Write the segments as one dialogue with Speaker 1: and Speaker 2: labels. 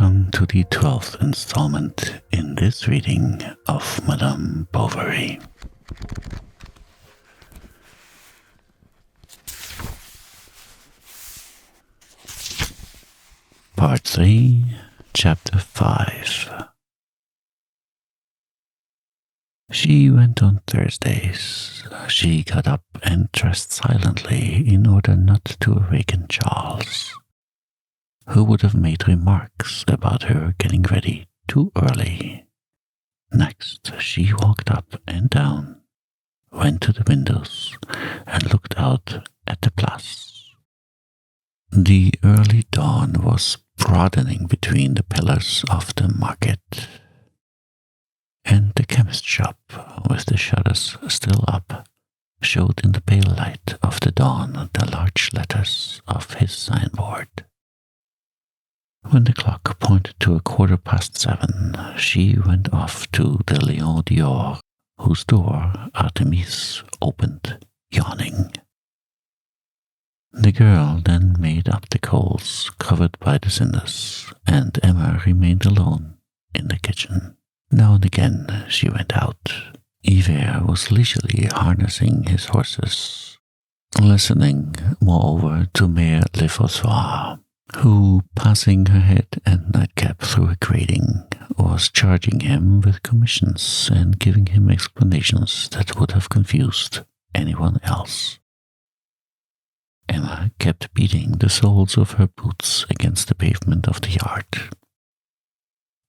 Speaker 1: Welcome to the 12th installment in this reading of Madame Bovary. Part 3, Chapter 5. She went on Thursdays. She got up and dressed silently in order not to awaken Charles, who would have made remarks about her getting ready too early. Next, she walked up and down, went to the windows, and looked out at the Place. The early dawn was broadening between the pillars of the market, and the chemist shop, with the shutters still up, showed in the pale light of the dawn the large letters of his signboard. When the clock pointed to 7:15, she went off to the Lion d'Or, whose door Artemis opened, yawning. The girl then made up the coals covered by the cinders, and Emma remained alone in the kitchen. Now and again she went out. Yver was leisurely harnessing his horses, listening, moreover, to Mère Lefossoir, who, passing her head and nightcap through a grating, was charging him with commissions and giving him explanations that would have confused anyone else. Emma kept beating the soles of her boots against the pavement of the yard.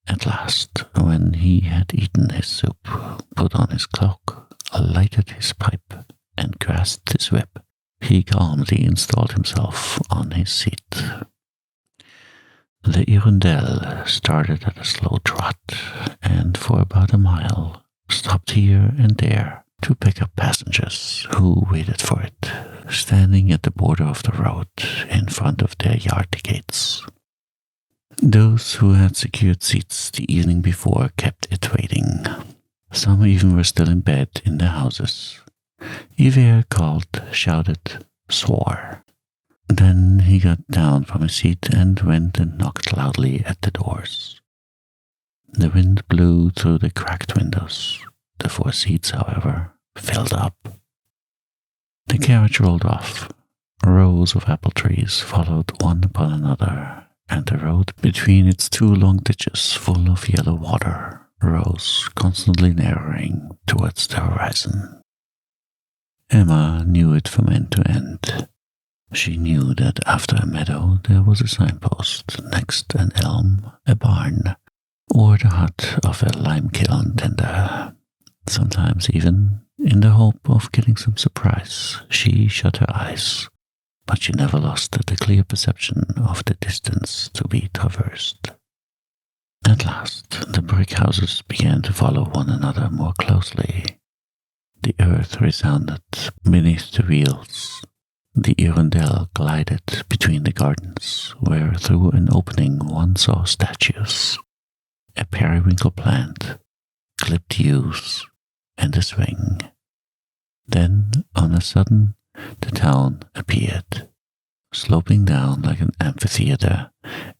Speaker 1: At last, when he had eaten his soup, put on his cloak, lighted his pipe, and grasped his whip, he calmly installed himself on his seat. The Hirondelle started at a slow trot, and for about a mile stopped here and there to pick up passengers who waited for it, standing at the border of the road in front of their yard gates. Those who had secured seats the evening before kept it waiting. Some even were still in bed in their houses. Yver called, shouted, swore. Then he got down from his seat and went and knocked loudly at the doors. The wind blew through the cracked windows. The 4 seats, however, filled up. The carriage rolled off. Rows of apple trees followed one upon another, and the road between its 2 long ditches full of yellow water rose, constantly narrowing towards the horizon. Emma knew it from end to end. She knew that after a meadow there was a signpost, next an elm, a barn, or the hut of a lime kiln tender. Sometimes even, in the hope of getting some surprise, she shut her eyes, but she never lost the clear perception of the distance to be traversed. At last, the brick houses began to follow one another more closely. The earth resounded beneath the wheels. The Hirondelle glided between the gardens, where through an opening one saw statues, a periwinkle plant, clipped yews, and a swing. Then, on a sudden, the town appeared, sloping down like an amphitheater,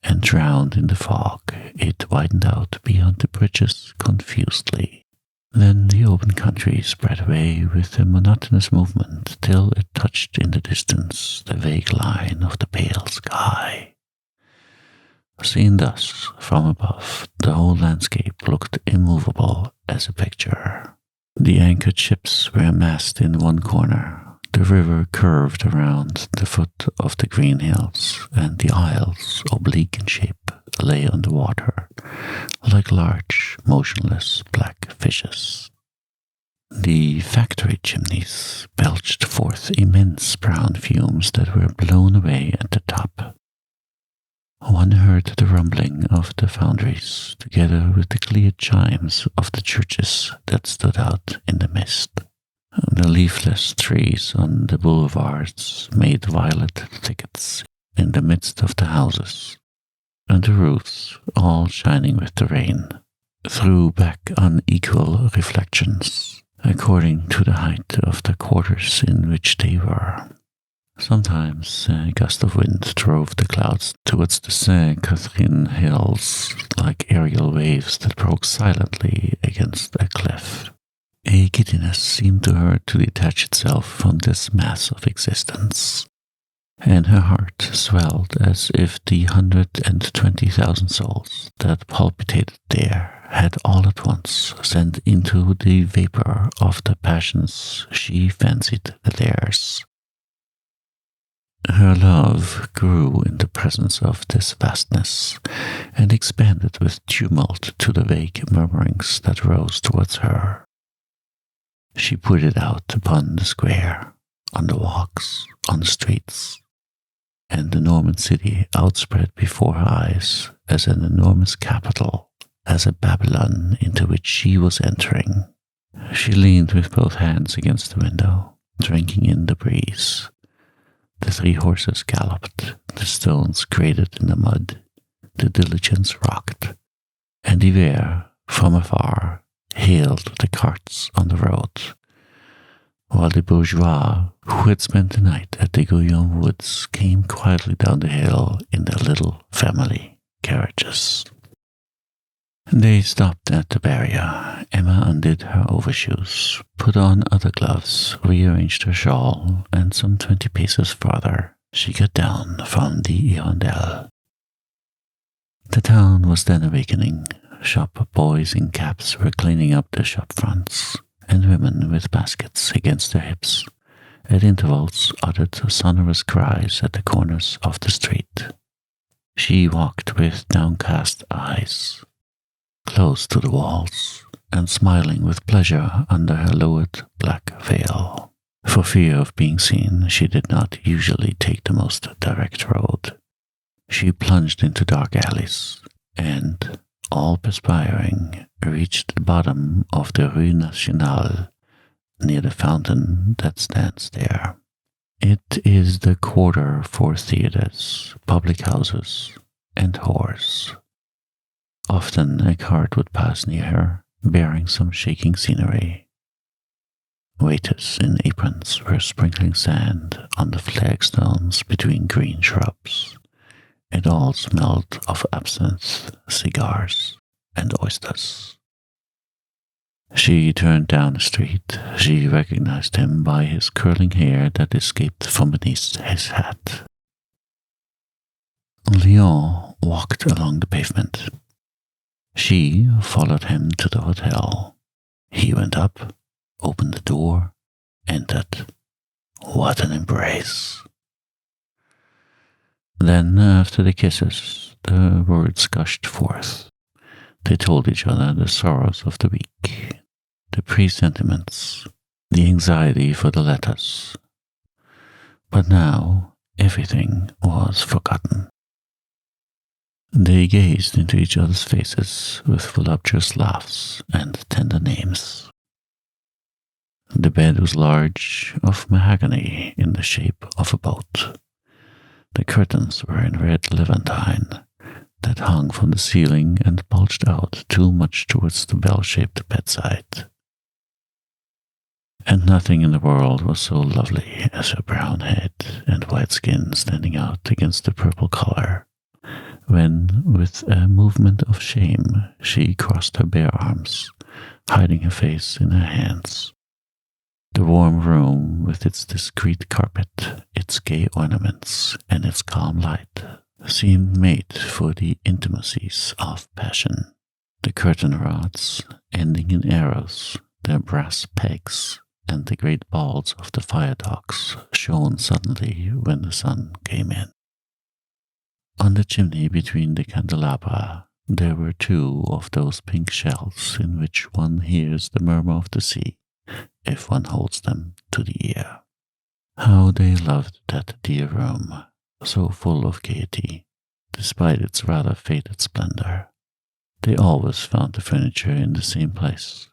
Speaker 1: and drowned in the fog. It widened out beyond the bridges confusedly. Then the open country spread away with a monotonous movement till it touched in the distance the vague line of the pale sky. Seen thus, from above, the whole landscape looked immovable as a picture. The anchored ships were massed in one corner. The river curved around the foot of the green hills, and the isles, oblique in shape, lay on the water, like large, motionless black fishes. The factory chimneys belched forth immense brown fumes that were blown away at the top. One heard the rumbling of the foundries, together with the clear chimes of the churches that stood out in the mist. The leafless trees on the boulevards made violet thickets in the midst of the houses, and the roofs, all shining with the rain, threw back unequal reflections, according to the height of the quarters in which they were. Sometimes a gust of wind drove the clouds towards the Saint Catherine Hills like aerial waves that broke silently against a cliff. A giddiness seemed to her to detach itself from this mass of existence, and her heart swelled as if the 120,000 souls that palpitated there had all at once sent into the vapor of the passions she fancied theirs. Her love grew in the presence of this vastness, and expanded with tumult to the vague murmurings that rose towards her. She poured it out upon the square, on the walks, on the streets, and the Norman city outspread before her eyes as an enormous capital, as a Babylon into which she was entering. She leaned with both hands against the window, drinking in the breeze. The 3 horses galloped, the stones grated in the mud, the diligence rocked, and Hiver, from afar, hailed the carts on the road, while the bourgeois who had spent the night at the Guyon woods came quietly down the hill in their little family carriages. They stopped at the barrier. Emma undid her overshoes, put on other gloves, rearranged her shawl, and some 20 paces farther she got down from the Hirondelle. The town was then awakening. Shop boys in caps were cleaning up the shop fronts, and women with baskets against their hips, at intervals, uttered sonorous cries at the corners of the street. She walked with downcast eyes, close to the walls, and smiling with pleasure under her lowered black veil. For fear of being seen, she did not usually take the most direct road. She plunged into dark alleys, and, all perspiring, reached the bottom of the Rue Nationale, near the fountain that stands there. It is the quarter for theatres, public houses, and whores. Often a cart would pass near her, bearing some shaking scenery. Waiters in aprons were sprinkling sand on the flagstones between green shrubs. It all smelled of absinthe, cigars, and oysters. She turned down the street. She recognized him by his curling hair that escaped from beneath his hat. Léon walked along the pavement. She followed him to the hotel. He went up, opened the door, entered. What an embrace! Then, after the kisses, the words gushed forth. They told each other the sorrows of the week, the presentiments, the anxiety for the letters. But now everything was forgotten. They gazed into each other's faces with voluptuous laughs and tender names. The bed was large, of mahogany in the shape of a boat. The curtains were in red levantine that hung from the ceiling and bulged out too much towards the bell-shaped bedside. And nothing in the world was so lovely as her brown head and white skin standing out against the purple color, when, with a movement of shame, she crossed her bare arms, hiding her face in her hands. The warm room, with its discreet carpet, its gay ornaments, and its calm light, seemed made for the intimacies of passion. The curtain rods, ending in arrows, their brass pegs, and the great balls of the fire dogs shone suddenly when the sun came in. On the chimney between the candelabra, there were 2 of those pink shells in which one hears the murmur of the sea, if one holds them to the ear. How they loved that dear room, so full of gaiety, despite its rather faded splendor. They always found the furniture in the same place,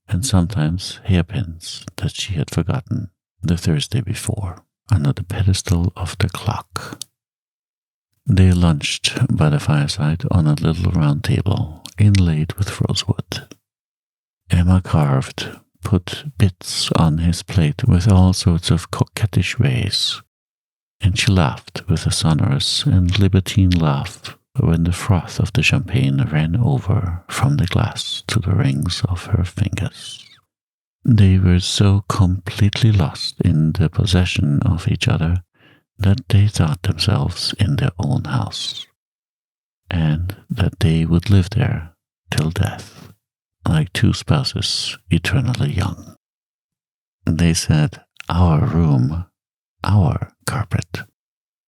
Speaker 1: and sometimes hairpins that she had forgotten the Thursday before under the pedestal of the clock. They lunched by the fireside on a little round table inlaid with rosewood. Emma carved, put bits on his plate with all sorts of coquettish ways, and she laughed with a sonorous and libertine laugh when the froth of the champagne ran over from the glass to the rings of her fingers. They were so completely lost in the possession of each other that they thought themselves in their own house, and that they would live there till death, like two spouses eternally young. They said, "Our room, our carpet."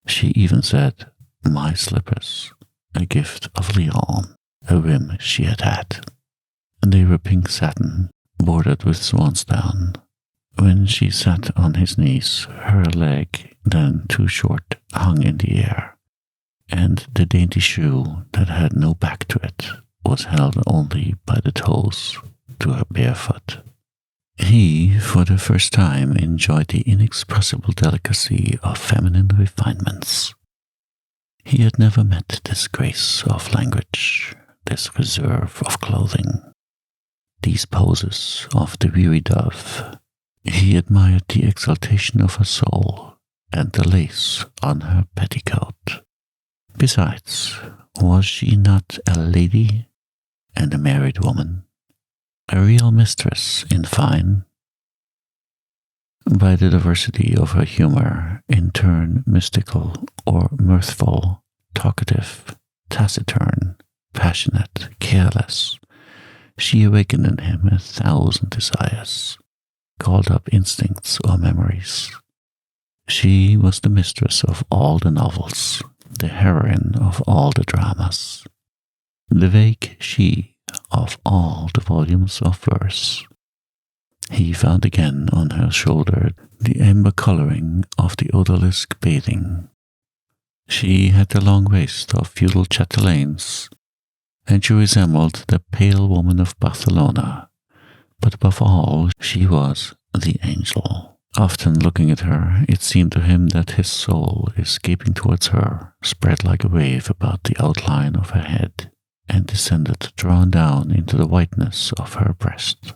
Speaker 1: She even said, "My slippers," a gift of Lyon, a whim she had had. They were pink satin, bordered with swansdown. When she sat on his knees, her leg, then too short, hung in the air, and the dainty shoe that had no back to it was held only by the toes to her bare foot. He, for the first time, enjoyed the inexpressible delicacy of feminine refinements. He had never met this grace of language, this reserve of clothing, these poses of the weary dove. He admired the exaltation of her soul and the lace on her petticoat. Besides, was she not a lady and a married woman? A real mistress, in fine? By the diversity of her humor, in turn mystical or mirthful, talkative, taciturn, passionate, careless, she awakened in him 1,000 desires, called up instincts or memories. She was the mistress of all the novels, the heroine of all the dramas, the vague she of all the volumes of verse. He found again on her shoulder the amber coloring of the odalisque bathing. She had the long waist of feudal chatelaines, and she resembled the pale woman of Barcelona, but above all she was the angel. Often looking at her, it seemed to him that his soul, escaping towards her, spread like a wave about the outline of her head, and descended drawn down into the whiteness of her breast.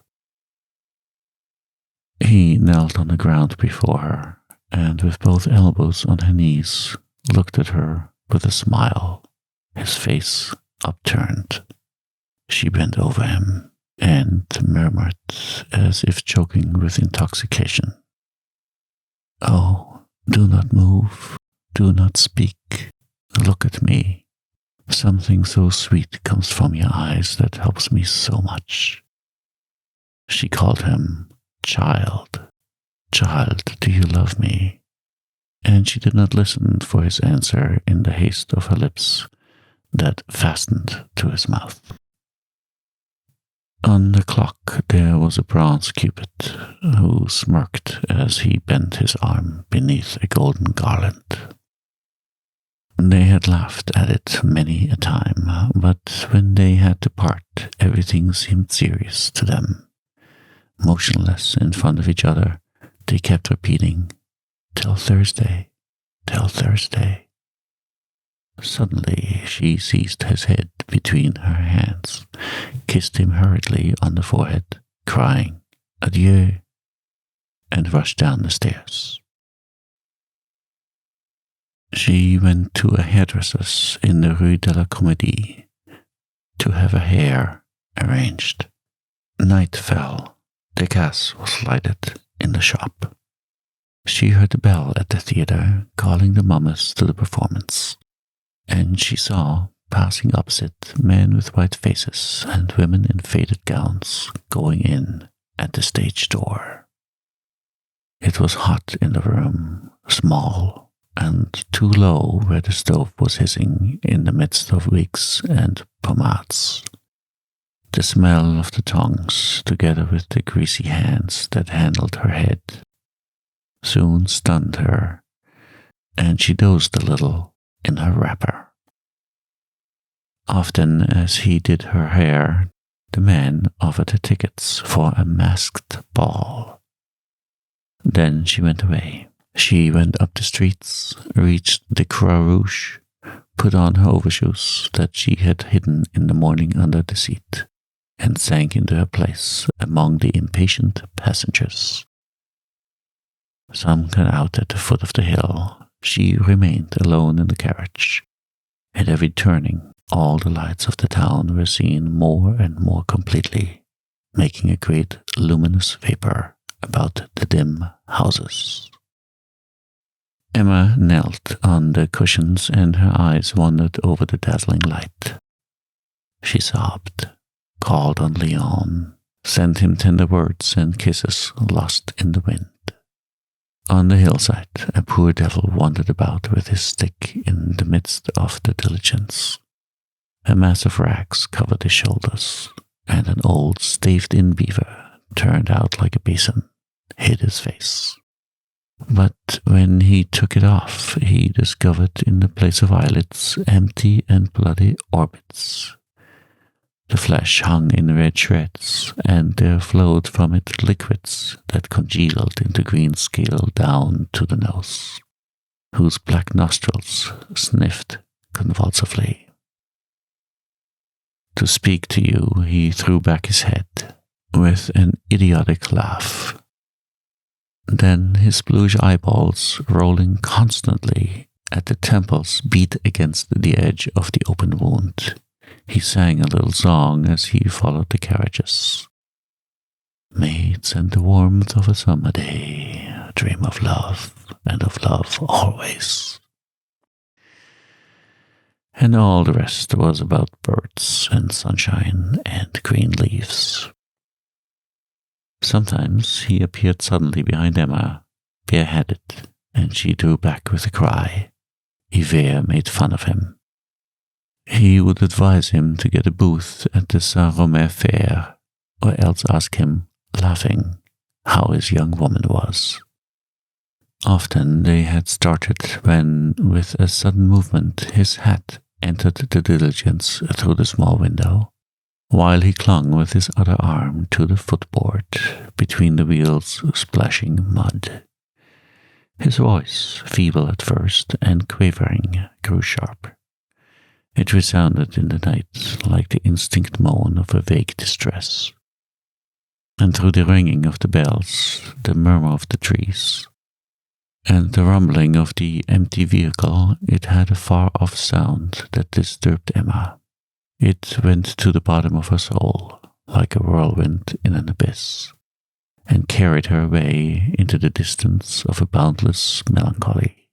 Speaker 1: He knelt on the ground before her, and with both elbows on her knees, looked at her with a smile, his face upturned. She bent over him, and murmured, as if choking with intoxication, "Oh, do not move, do not speak, look at me. Something so sweet comes from your eyes that helps me so much." She called him, "Child, child, do you love me?" And she did not listen for his answer in the haste of her lips that fastened to his mouth. On the clock there was a bronze Cupid, who smirked as he bent his arm beneath a golden garland. They had laughed at it many a time, but when they had to part, everything seemed serious to them. Motionless in front of each other, they kept repeating, "Till Thursday, till Thursday." Suddenly she seized his head between her hands, kissed him hurriedly on the forehead, crying, "Adieu," and rushed down the stairs. She went to a hairdresser's in the Rue de la Comédie to have her hair arranged. Night fell. The gas was lighted in the shop. She heard the bell at the theatre calling the mummers to the performance, and she saw, passing opposite, men with white faces and women in faded gowns going in at the stage door. It was hot in the room, small, and too low where the stove was hissing in the midst of wigs and pomades. The smell of the tongues, together with the greasy hands that handled her head, soon stunned her, and she dozed a little in her wrapper. Often as he did her hair, the man offered her tickets for a masked ball. Then she went away. She went up the streets, reached the Croix Rouge, put on her overshoes that she had hidden in the morning under the seat, and sank into her place among the impatient passengers. Some got out at the foot of the hill, she remained alone in the carriage. At every turning, all the lights of the town were seen more and more completely, making a great luminous vapor about the dim houses. Emma knelt on the cushions and her eyes wandered over the dazzling light. She sobbed, called on Leon, sent him tender words and kisses lost in the wind. On the hillside, a poor devil wandered about with his stick in the midst of the diligence. A mass of rags covered his shoulders, and an old staved-in beaver, turned out like a basin, hid his face. But when he took it off, he discovered in the place of eyelids empty and bloody orbits. The flesh hung in red shreds, and there flowed from it liquids that congealed into green scale down to the nose, whose black nostrils sniffed convulsively. To speak to you, he threw back his head with an idiotic laugh. Then his bluish eyeballs, rolling constantly at the temples, beat against the edge of the open wound. He sang a little song as he followed the carriages. Maids and the warmth of a summer day, dream of love, and of love always. And all the rest was about birds and sunshine and green leaves. Sometimes he appeared suddenly behind Emma, bareheaded, and she drew back with a cry. Yver made fun of him. He would advise him to get a booth at the Saint-Romain fair, or else ask him, laughing, how his young woman was. Often they had started when, with a sudden movement, his hat entered the diligence through the small window, while he clung with his other arm to the footboard, between the wheels splashing mud. His voice, feeble at first and quavering, grew sharp. It resounded in the night like the instinct moan of a vague distress. And through the ringing of the bells, the murmur of the trees, and the rumbling of the empty vehicle, it had a far-off sound that disturbed Emma. It went to the bottom of her soul, like a whirlwind in an abyss, and carried her away into the distance of a boundless melancholy.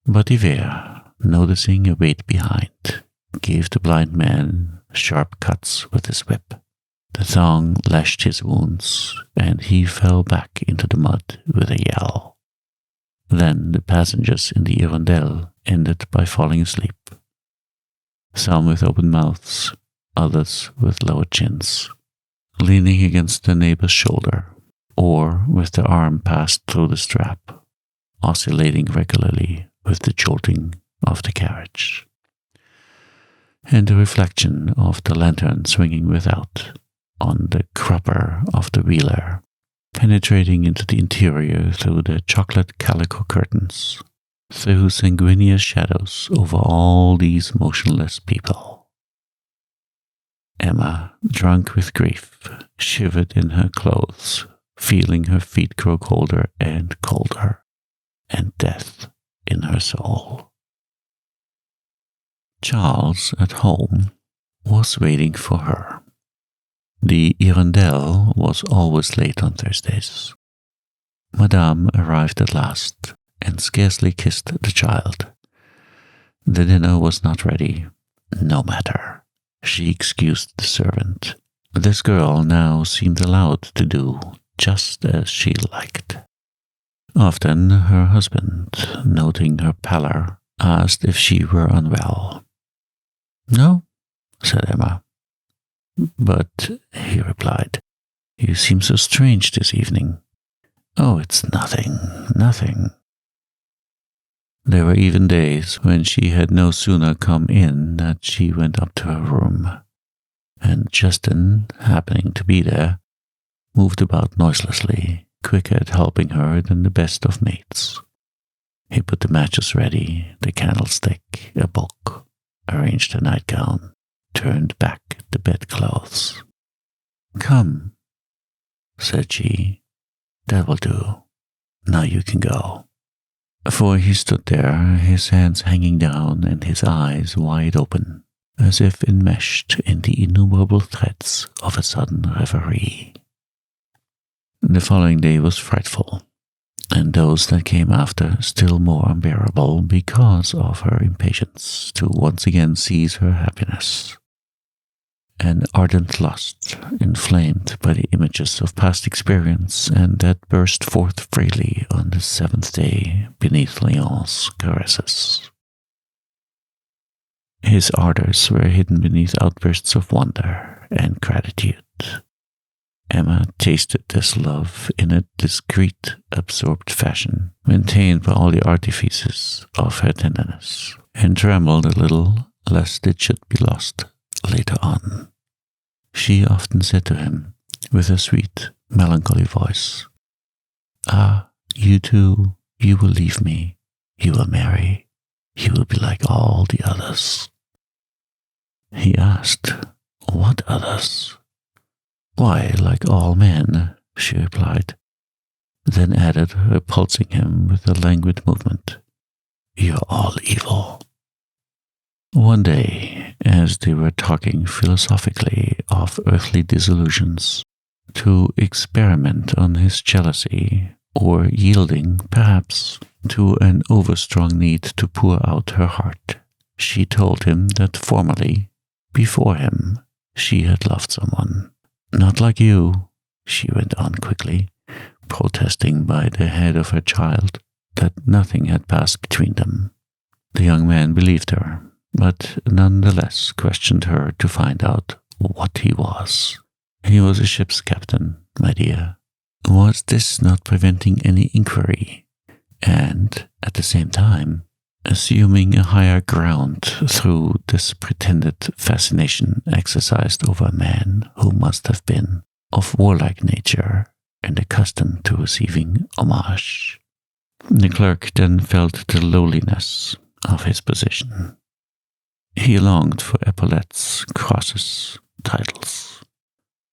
Speaker 1: But Yver, noticing a weight behind, gave the blind man sharp cuts with his whip. The thong lashed his wounds, and he fell back into the mud with a yell. Then the passengers in the Hirondelle ended by falling asleep, some with open mouths, others with lowered chins, leaning against their neighbor's shoulder, or with their arm passed through the strap, oscillating regularly with the jolting of the carriage. And the reflection of the lantern swinging without on the crupper of the wheeler, penetrating into the interior through the chocolate calico curtains, threw sanguineous shadows over all these motionless people. Emma, drunk with grief, shivered in her clothes, feeling her feet grow colder and colder, and death in her soul. Charles, at home, was waiting for her. The Hirondelle was always late on Thursdays. Madame arrived at last, and scarcely kissed the child. The dinner was not ready. No matter. She excused the servant. This girl now seemed allowed to do just as she liked. Often her husband, noting her pallor, asked if she were unwell. "No," said Emma. "But," he replied, "you seem so strange this evening." "Oh, it's nothing, nothing." There were even days when she had no sooner come in than she went up to her room, and Justin, happening to be there, moved about noiselessly, quicker at helping her than the best of mates. He put the matches ready, the candlestick, a book, arranged the nightgown, turned back the bedclothes. "Come," said she, "that will do. Now you can go." For he stood there, his hands hanging down and his eyes wide open, as if enmeshed in the innumerable threads of a sudden reverie. The following day was frightful, and those that came after still more unbearable because of her impatience to once again seize her happiness. An ardent lust, inflamed by the images of past experience, and that burst forth freely on the seventh day beneath Léon's caresses. His ardors were hidden beneath outbursts of wonder and gratitude. Emma tasted this love in a discreet, absorbed fashion, maintained by all the artifices of her tenderness, and trembled a little lest it should be lost later on. She often said to him, with a sweet, melancholy voice, "Ah, you too, you will leave me, you will marry, you will be like all the others." He asked, "What others?" "Why, like all men," she replied, then added, repulsing him with a languid movement, "You're all evil." One day, as they were talking philosophically of earthly disillusions, to experiment on his jealousy, or yielding, perhaps, to an overstrong need to pour out her heart, she told him that formerly, before him, she had loved someone. "Not like you," she went on quickly, protesting by the head of her child that nothing had passed between them. The young man believed her, but nonetheless questioned her to find out what he was. "He was a ship's captain, my dear." Was this not preventing any inquiry, and, at the same time, assuming a higher ground through this pretended fascination exercised over a man who must have been of warlike nature and accustomed to receiving homage? The clerk then felt the lowliness of his position. He longed for epaulettes, crosses, titles,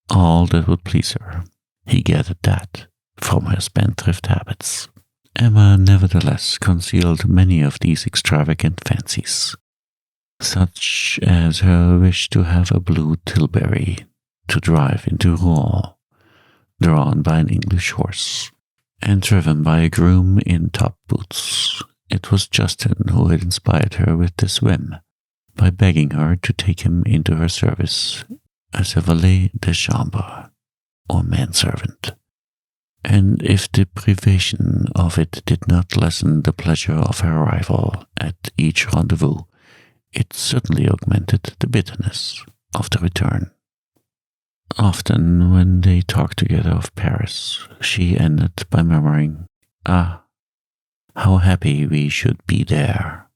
Speaker 1: all that would please her. He gathered that from her spendthrift habits. Emma nevertheless concealed many of these extravagant fancies, such as her wish to have a blue tilbury to drive into Rouen, drawn by an English horse, and driven by a groom in top boots. It was Justin who had inspired her with this whim, by begging her to take him into her service as a valet de chambre, or manservant. And if the privation of it did not lessen the pleasure of her arrival at each rendezvous, it certainly augmented the bitterness of the return. Often, when they talked together of Paris, she ended by murmuring, "Ah, how happy we should be there."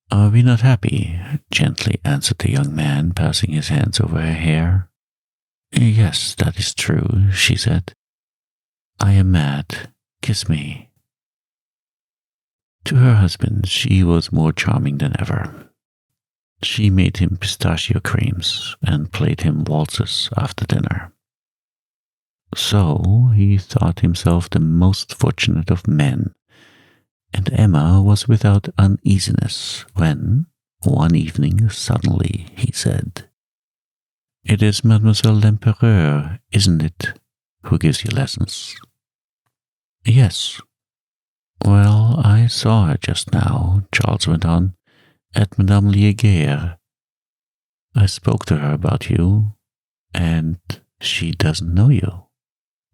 Speaker 1: "Are we not happy?" gently answered the young man, passing his hands over her hair. "Yes, that is true," she said. "I am mad. Kiss me." To her husband she was more charming than ever. She made him pistachio creams and played him waltzes after dinner. So he thought himself the most fortunate of men, and Emma was without uneasiness when, one evening, suddenly he said, "It is Mademoiselle l'Empereur, isn't it, who gives you lessons?" "Yes." "Well, I saw her just now," Charles went on, "at Madame Liege's. I spoke to her about you, and she doesn't know you."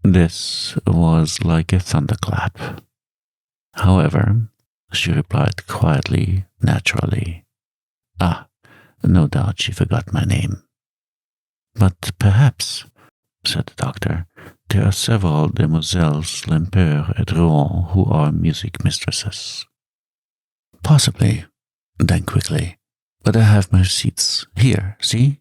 Speaker 1: This was like a thunderclap. "However," she replied quietly, naturally, "Ah, no doubt she forgot my name." "But perhaps," said the doctor, "there are several demoiselles L'Empereur at Rouen who are music mistresses." "Possibly," then quickly, "but I have my receipts. Here, see?"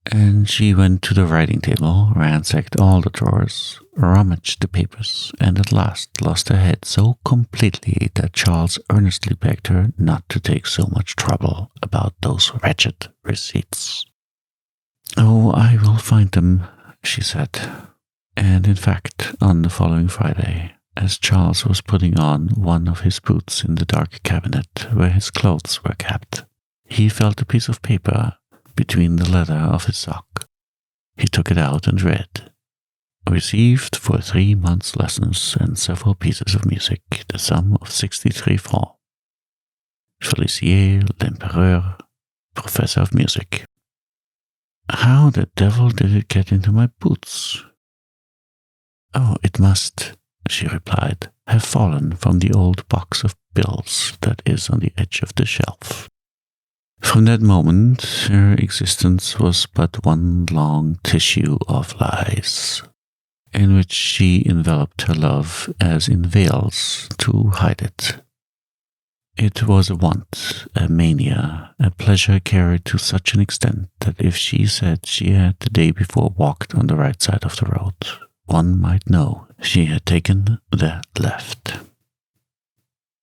Speaker 1: And she went to the writing table, ransacked all the drawers, rummaged the papers, and at last lost her head so completely that Charles earnestly begged her not to take so much trouble about those wretched receipts. "Oh, I will find them," she said. And in fact, on the following Friday, as Charles was putting on one of his boots in the dark cabinet where his clothes were kept. He felt a piece of paper between the leather of his sock. He took it out and read. Received for 3 months' lessons and several pieces of music, the sum of 63 francs. Félicier l'Empereur, Professor of Music. How the devil did it get into my boots? Oh, it must, she replied, have fallen from the old box of bills that is on the edge of the shelf. From that moment, her existence was but one long tissue of lies, in which she enveloped her love as in veils to hide it. It was a want, a mania, a pleasure carried to such an extent that if she said she had the day before walked on the right side of the road, one might know she had taken the left.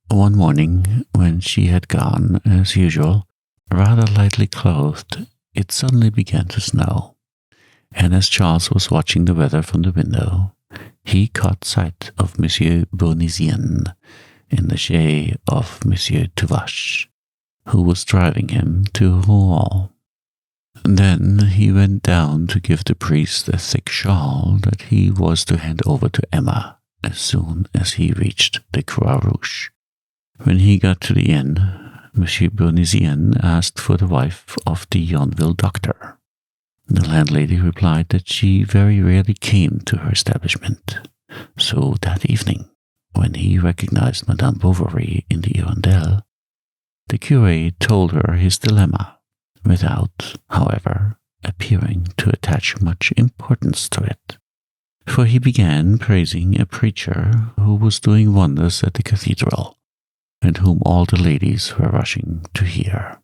Speaker 1: One morning, when she had gone, as usual, rather lightly clothed, it suddenly began to snow, and as Charles was watching the weather from the window, he caught sight of Monsieur Bournisien in the shade of Monsieur Tuvache, who was driving him to Rouen. Then he went down to give the priest a thick shawl that he was to hand over to Emma as soon as he reached the Croix Rouge. When he got to the inn, Monsieur Bournisien asked for the wife of the Yonville doctor. The landlady replied that she very rarely came to her establishment, so that evening, when he recognized Madame Bovary in the Hirondelle, the curé told her his dilemma, without, however, appearing to attach much importance to it, for he began praising a preacher who was doing wonders at the cathedral, and whom all the ladies were rushing to hear.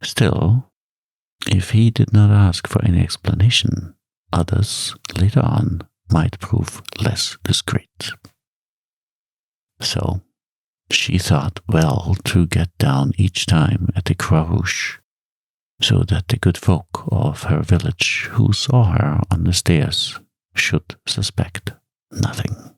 Speaker 1: Still, if he did not ask for any explanation, others, later on, might prove less discreet. So, she thought well to get down each time at the Croix Rouge, so that the good folk of her village who saw her on the stairs should suspect nothing.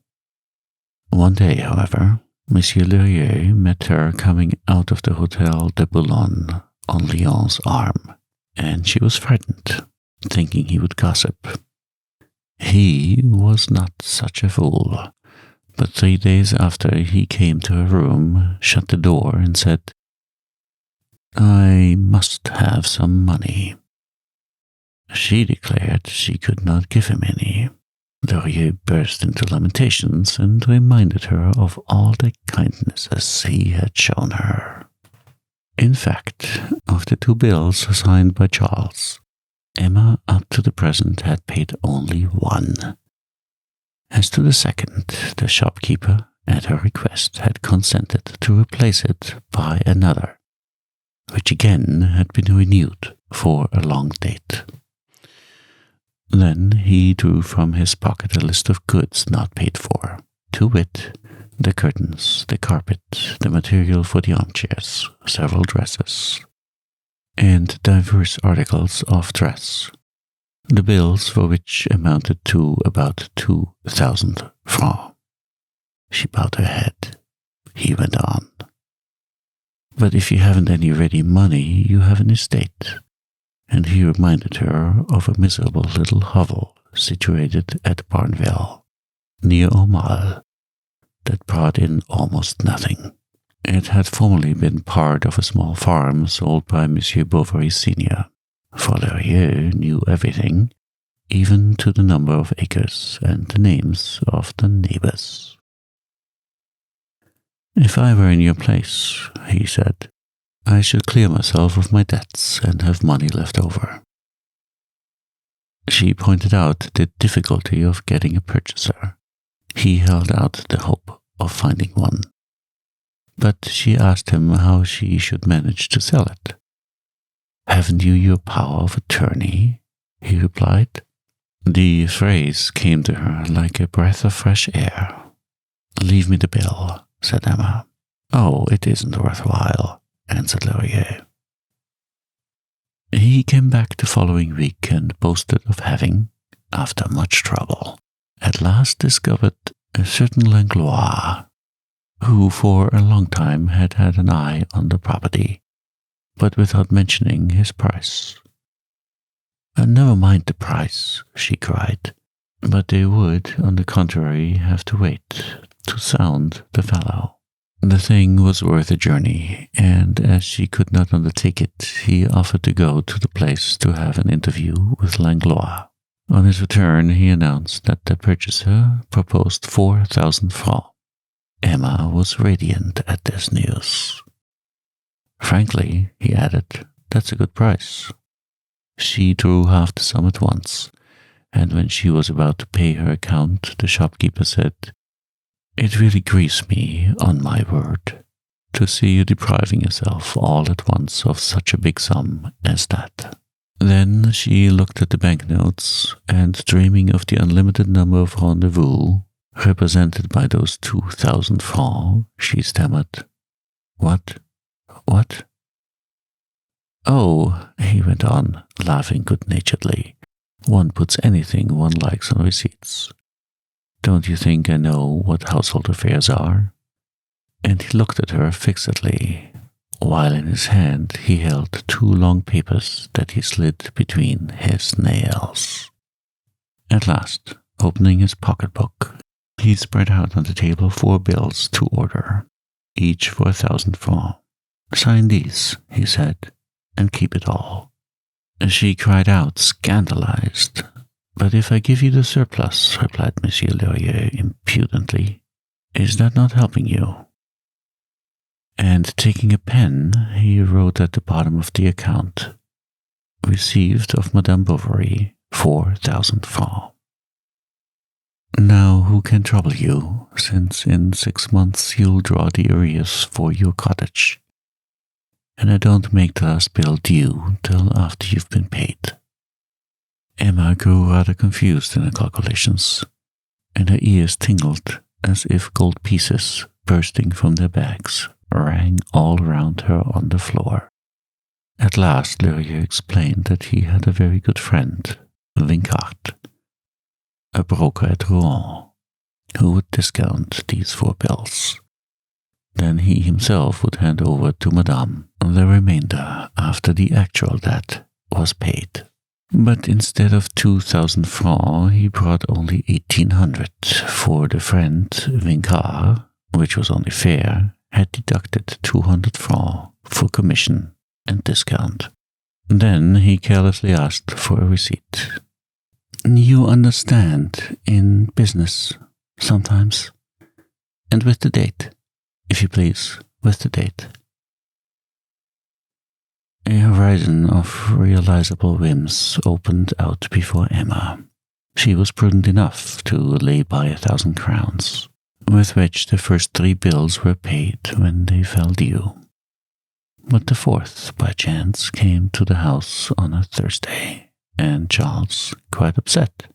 Speaker 1: One day, however, Monsieur Lerieux met her coming out of the Hotel de Boulogne on Lyon's arm, and she was frightened, thinking he would gossip. He was not such a fool, but 3 days after he came to her room, shut the door, and said, "I must have some money." She declared she could not give him any. Lerieux burst into lamentations and reminded her of all the kindnesses he had shown her. In fact, of the 2 bills assigned by Charles, Emma up to the present had paid only 1. As to the second, the shopkeeper, at her request, had consented to replace it by another, which again had been renewed for a long date. Then he drew from his pocket a list of goods not paid for, to wit, the curtains, the carpet, the material for the armchairs, several dresses, and divers articles of dress, the bills for which amounted to about 2,000 francs. She bowed her head. He went on. "But if you haven't any ready money, you have an estate." And he reminded her of a miserable little hovel situated at Barneville, near Aumale, that brought in almost nothing. It had formerly been part of a small farm sold by Monsieur Bovary Senior, for Lerieux knew everything, even to the number of acres and the names of the neighbors. "If I were in your place," he said, "I should clear myself of my debts and have money left over." She pointed out the difficulty of getting a purchaser. He held out the hope of finding one. But she asked him how she should manage to sell it. "Haven't you your power of attorney?" he replied. The phrase came to her like a breath of fresh air. "Leave me the bill," said Emma. "Oh, it isn't worthwhile," answered Lerieux. He came back the following week and boasted of having, after much trouble, at last discovered a certain Langlois, who for a long time had had an eye on the property, but without mentioning his price. Never mind the price, she cried, but they would, on the contrary, have to wait to sound the fellow. The thing was worth a journey, and as she could not undertake it, he offered to go to the place to have an interview with Langlois. On his return, he announced that the purchaser proposed 4,000 francs. Emma was radiant at this news. Frankly, he added, that's a good price. She drew half the sum at once, and when she was about to pay her account, the shopkeeper said, "It really grieves me, on my word, to see you depriving yourself all at once of such a big sum as that." Then she looked at the banknotes, and dreaming of the unlimited number of rendezvous, represented by those 2,000 francs, she stammered, What? Oh, he went on, laughing good-naturedly. One puts anything one likes on receipts. Don't you think I know what household affairs are? And he looked at her fixedly, while in his hand he held 2 long papers that he slid between his nails. At last, opening his pocketbook, he spread out on the table 4 bills to order, each for 1,000 francs. "Sign these," he said, "and keep it all." She cried out, scandalized. "But if I give you the surplus," replied Monsieur Lheureux impudently, "is that not helping you?" And taking a pen, he wrote at the bottom of the account, "Received of Madame Bovary, 4,000 francs. Now who can trouble you, since in 6 months you'll draw the arrears for your cottage, and I don't make the last bill due till after you've been paid." Emma grew rather confused in her calculations, and her ears tingled as if gold pieces, bursting from their bags, rang all round her on the floor. At last Lheureux explained that he had a very good friend, Vincart, a broker at Rouen, who would discount these 4 bills. Then he himself would hand over to Madame the remainder after the actual debt was paid. But instead of 2,000 francs, he brought only 1,800, for the friend Vincart, which was only fair, had deducted 200 francs for commission and discount. Then he carelessly asked for a receipt. "You understand, in business, sometimes. And with the date, if you please, with the date." A horizon of realizable whims opened out before Emma. She was prudent enough to lay by 1,000 crowns, with which the first 3 bills were paid when they fell due. But the 4th, by chance, came to the house on a Thursday, and Charles, quite upset,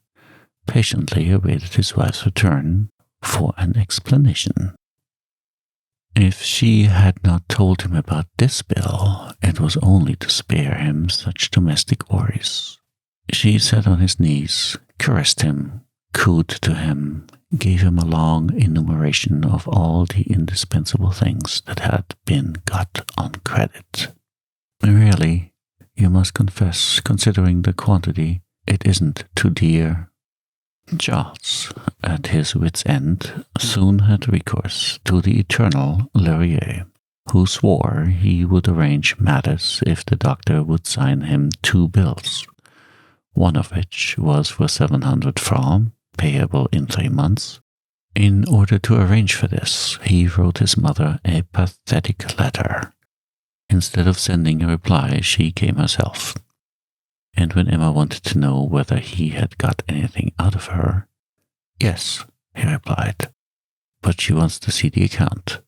Speaker 1: patiently awaited his wife's return for an explanation. If she had not told him about this bill, it was only to spare him such domestic worries. She sat on his knees, caressed him, cooed to him, gave him a long enumeration of all the indispensable things that had been got on credit. "Really, you must confess, considering the quantity, it isn't too dear." Charles, at his wit's end, soon had recourse to the eternal Lheureux, who swore he would arrange matters if the doctor would sign him 2 bills, one of which was for 700 francs, payable in 3 months. In order to arrange for this, he wrote his mother a pathetic letter. Instead of sending a reply, she came herself. And when Emma wanted to know whether he had got anything out of her, "Yes," he replied, "but she wants to see the account."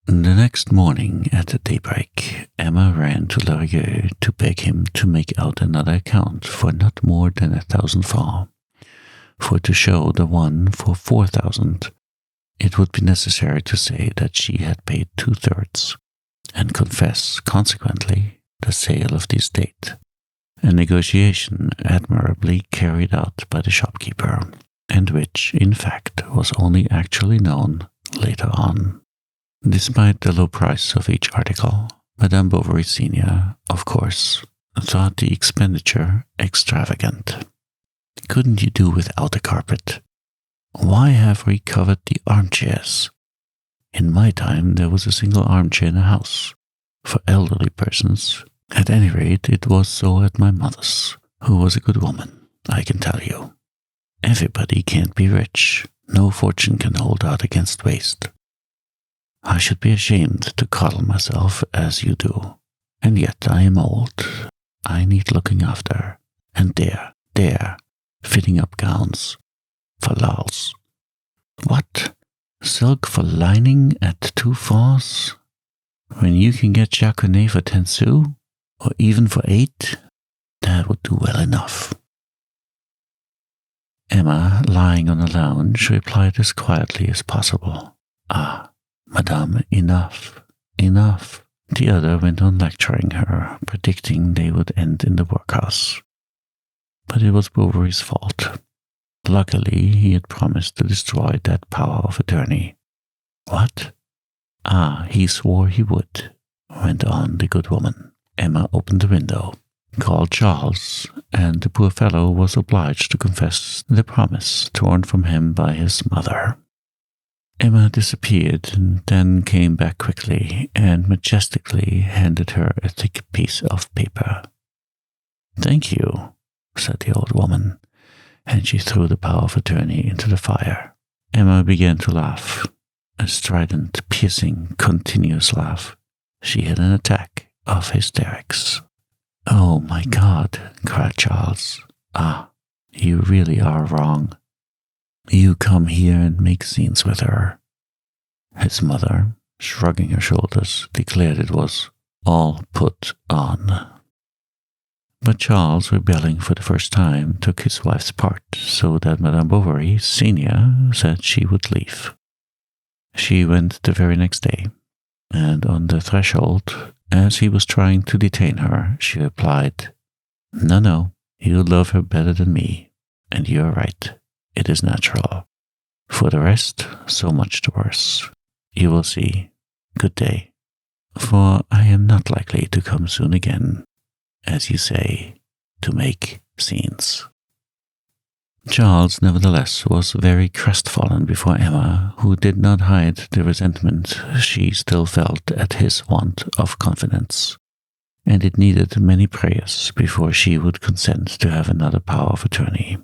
Speaker 1: The next morning at daybreak, Emma ran to Lheureux to beg him to make out another account for not more than 1,000 francs, for to show the one for 4,000, it would be necessary to say that she had paid 2/3, and confess, consequently, the sale of the estate. A negotiation admirably carried out by the shopkeeper, and which, in fact, was only actually known later on. Despite the low price of each article, Madame Bovary Senior, of course, thought the expenditure extravagant. Couldn't you do without a carpet? Why have we covered the armchairs? In my time, there was a single armchair in a house, for elderly persons. At any rate, it was so at my mother's, who was a good woman, I can tell you. Everybody can't be rich. No fortune can hold out against waste. I should be ashamed to coddle myself as you do. And yet I am old. I need looking after. And there, fitting up gowns. For lulz. What? Silk for lining at 2 francs? When you can get jaconet for 10 sous? Or even for 8? That would do well enough. Emma, lying on a lounge, replied as quietly as possible. Ah, Madame, enough, enough. The other went on lecturing her, predicting they would end in the workhouse. But it was Bovary's fault. Luckily, he had promised to destroy that power of attorney. What? Ah, he swore he would, went on the good woman. Emma opened the window, called Charles, and the poor fellow was obliged to confess the promise torn from him by his mother. Emma disappeared and then came back quickly and majestically handed her a thick piece of paper. Thank you, said the old woman, and she threw the power of attorney into the fire. Emma began to laugh, a strident, piercing, continuous laugh. She had an attack of hysterics. Oh, my God, cried Charles. Ah, you really are wrong. You come here and make scenes with her. His mother, shrugging her shoulders, declared it was all put on. But Charles, rebelling for the first time, took his wife's part, so that Madame Bovary Senior said she would leave. She went the very next day, and on the threshold, as he was trying to detain her, she replied, No, you love her better than me, and you are right. It is natural. For the rest, so much the worse. You will see. Good day. For I am not likely to come soon again, as you say, to make scenes. Charles, nevertheless, was very crestfallen before Emma, who did not hide the resentment she still felt at his want of confidence, and it needed many prayers before she would consent to have another power of attorney.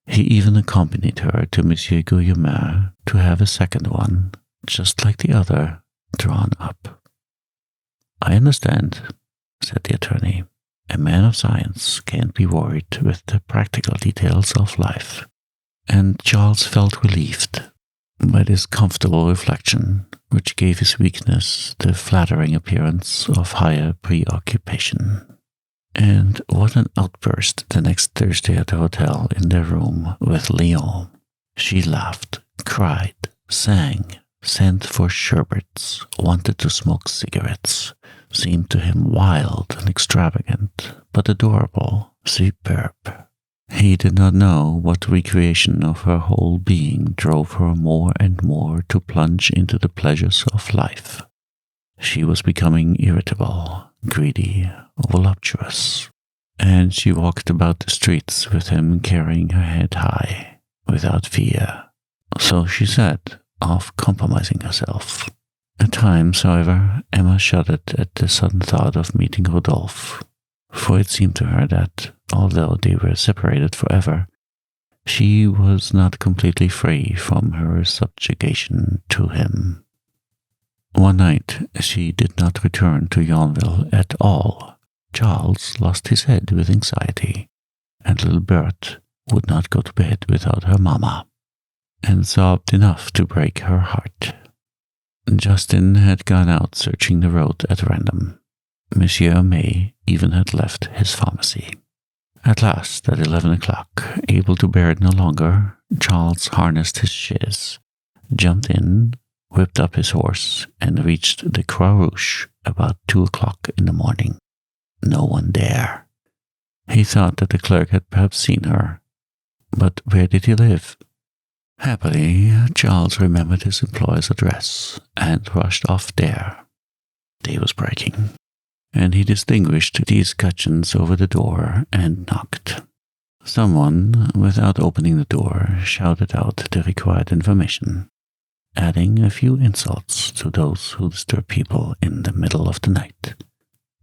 Speaker 1: He even accompanied her to Monsieur Guillaumin to have a second one, just like the other, drawn up. I understand, said the attorney. A man of science can't be worried with the practical details of life. And Charles felt relieved by this comfortable reflection, which gave his weakness the flattering appearance of higher preoccupation. And what an outburst the next Thursday at the hotel in their room with Léon. She laughed, cried, sang, sent for sherbets, wanted to smoke cigarettes, seemed to him wild and extravagant, but adorable, superb. He did not know what recreation of her whole being drove her more and more to plunge into the pleasures of life. She was becoming irritable, greedy, voluptuous, and she walked about the streets with him carrying her head high, without fear. So she said, of compromising herself. At times, however, Emma shuddered at the sudden thought of meeting Rodolphe, for it seemed to her that, although they were separated forever, she was not completely free from her subjugation to him. One night, she did not return to Yonville at all. Charles lost his head with anxiety, and little Berthe would not go to bed without her mamma, and sobbed enough to break her heart. Justin had gone out searching the road at random. Monsieur May even had left his pharmacy. At last, at 11 o'clock, able to bear it no longer, Charles harnessed his chaise, jumped in, whipped up his horse, and reached the Croix Rouge about 2 o'clock in the morning. No one there. He thought that the clerk had perhaps seen her. But where did he live? Happily, Charles remembered his employer's address and rushed off there. Day was breaking, and he distinguished the escutcheons over the door and knocked. Someone, without opening the door, shouted out the required information, adding a few insults to those who disturb people in the middle of the night.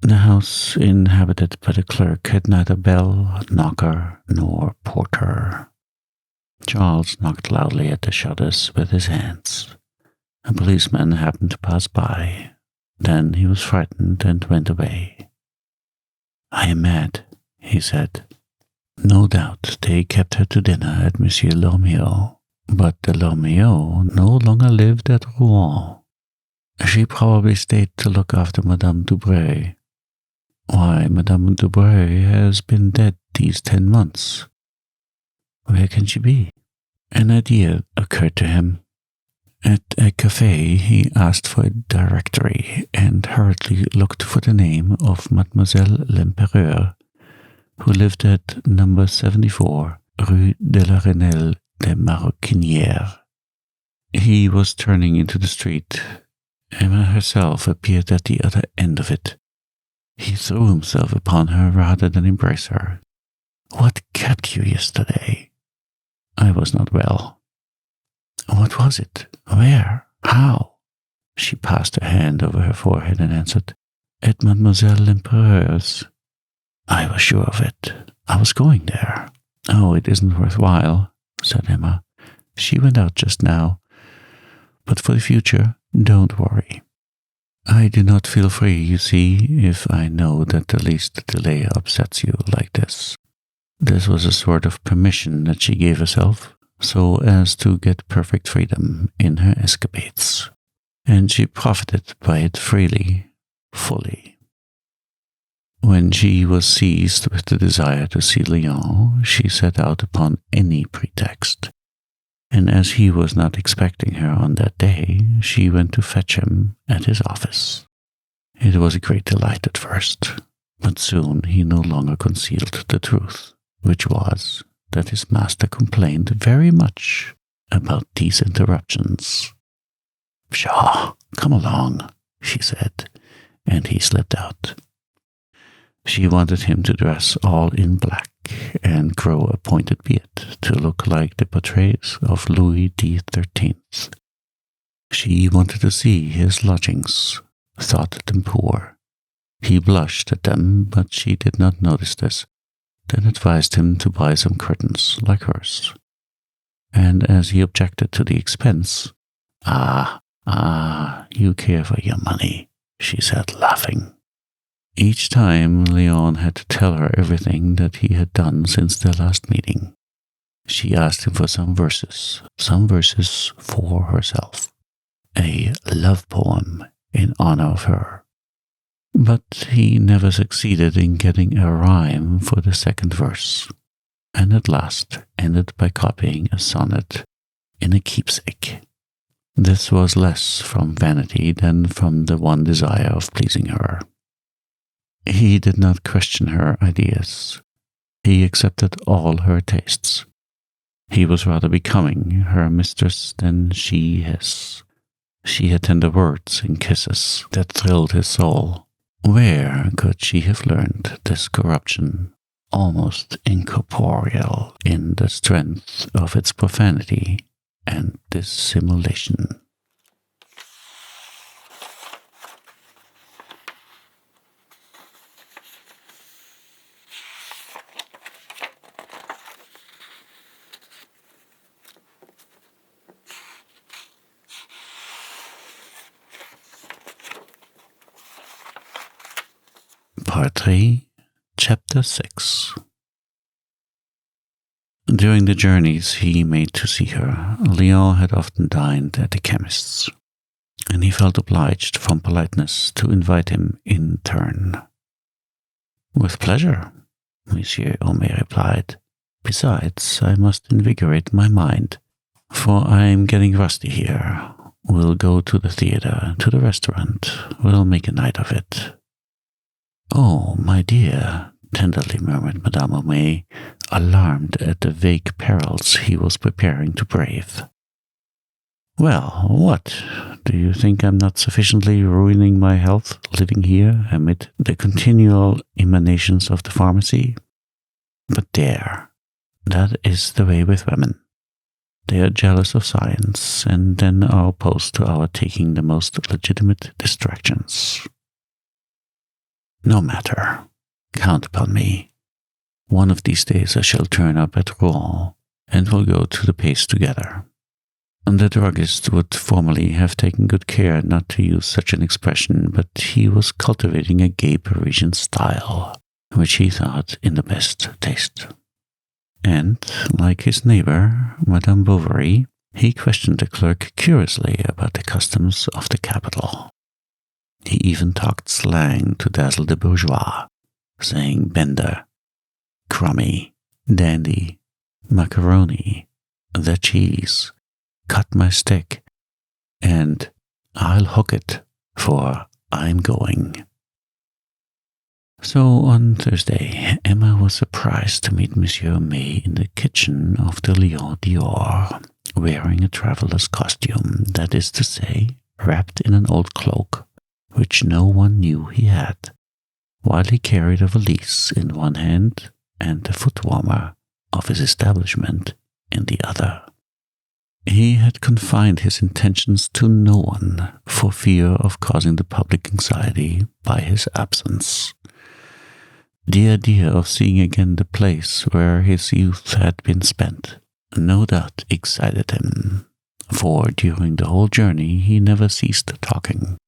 Speaker 1: The house inhabited by the clerk had neither bell, knocker, nor porter. Charles knocked loudly at the shutters with his hands. A policeman happened to pass by. Then he was frightened and went away. "I am mad," he said. No doubt they kept her to dinner at Monsieur Lormeaux, but the Lormeaux no longer lived at Rouen. She probably stayed to look after Madame Bovary. Why, Madame Bovary has been dead these 10 months. Where can she be? An idea occurred to him. At a cafe, he asked for a directory and hurriedly looked for the name of Mademoiselle l'Empereur, who lived at number 74, Rue de la Renelle des Maroquinières. He was turning into the street. Emma herself appeared at the other end of it. He threw himself upon her rather than embrace her. "What kept you yesterday?" "I was not well." "What was it? Where? How?" She passed her hand over her forehead and answered, "At Mademoiselle l'Empereur's." "I was sure of it. I was going there." "Oh, it isn't worthwhile," said Emma. "She went out just now. But for the future, don't worry. I do not feel free, you see, if I know that the least delay upsets you like this." This was a sort of permission that she gave herself, so as to get perfect freedom in her escapades. And she profited by it freely, fully. When she was seized with the desire to see Léon, she set out upon any pretext. And as he was not expecting her on that day, she went to fetch him at his office. It was a great delight at first, but soon he no longer concealed the truth, which was that his master complained very much about these interruptions. "Pshaw, come along," she said, and he slipped out. She wanted him to dress all in black and grow a pointed beard to look like the portraits of Louis XIII. She wanted to see his lodgings, thought them poor. He blushed at them, but she did not notice this, then advised him to buy some curtains like hers. And as he objected to the expense, you care for your money," she said, laughing. Each time, Léon had to tell her everything that he had done since their last meeting. She asked him for some verses for herself, a love poem in honor of her. But he never succeeded in getting a rhyme for the second verse, and at last ended by copying a sonnet in a keepsake. This was less from vanity than from the one desire of pleasing her. He did not question her ideas. He accepted all her tastes. He was rather becoming her mistress than she his. She had tender words and kisses that thrilled his soul. Where could she have learned this corruption, almost incorporeal in the strength of its profanity and dissimulation? Part 3, Chapter 6. During the journeys he made to see her, Léon had often dined at the chemist's, and he felt obliged from politeness to invite him in turn. "With pleasure," Monsieur Homais replied. "Besides, I must invigorate my mind, for I am getting rusty here. We'll go to the theatre, to the restaurant. We'll make a night of it." "Oh, my dear," tenderly murmured Madame Homais, alarmed at the vague perils he was preparing to brave. "Well, what? Do you think I'm not sufficiently ruining my health living here amid the continual emanations of the pharmacy? But there, that is the way with women. They are jealous of science, and then are opposed to our taking the most legitimate distractions. No matter. Count upon me. One of these days I shall turn up at Rouen, and we'll go to the pace together." The druggist would formerly have taken good care not to use such an expression, but he was cultivating a gay Parisian style, which he thought in the best taste. And, like his neighbor, Madame Bovary, he questioned the clerk curiously about the customs of the capital. He even talked slang to dazzle the bourgeois, saying bender, crummy, dandy, macaroni, the cheese, cut my stick, and I'll hook it, for I'm going. So on Thursday, Emma was surprised to meet Monsieur May in the kitchen of the Lion d'Or, wearing a traveller's costume, that is to say, wrapped in an old cloak, which no one knew he had, while he carried a valise in one hand and the foot-warmer of his establishment in the other. He had confined his intentions to no one for fear of causing the public anxiety by his absence. The idea of seeing again the place where his youth had been spent no doubt excited him, for during the whole journey he never ceased talking,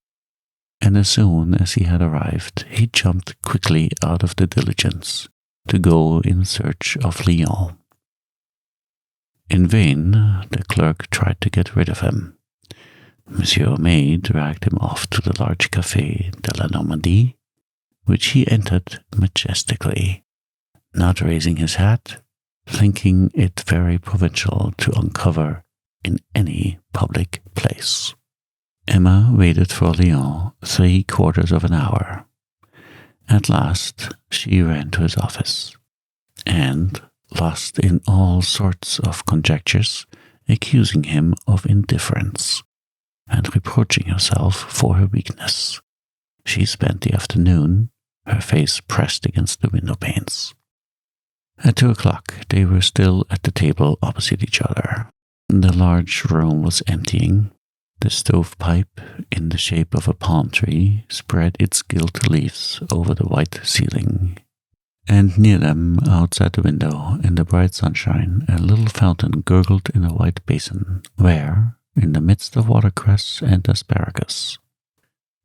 Speaker 1: and as soon as he had arrived he jumped quickly out of the diligence to go in search of Lyon. In vain the clerk tried to get rid of him. Monsieur May dragged him off to the large Café de la Normandie, which he entered majestically, not raising his hat, thinking it very provincial to uncover in any public place. Emma waited for Lyon 3/4 of an hour. At last she ran to his office, and, lost in all sorts of conjectures, accusing him of indifference, and reproaching herself for her weakness, she spent the afternoon, her face pressed against the window panes. At 2 o'clock they were still at the table opposite each other. The large room was emptying. The stovepipe, in the shape of a palm tree, spread its gilt leaves over the white ceiling, and near them, outside the window, in the bright sunshine, a little fountain gurgled in a white basin, where, in the midst of watercress and asparagus,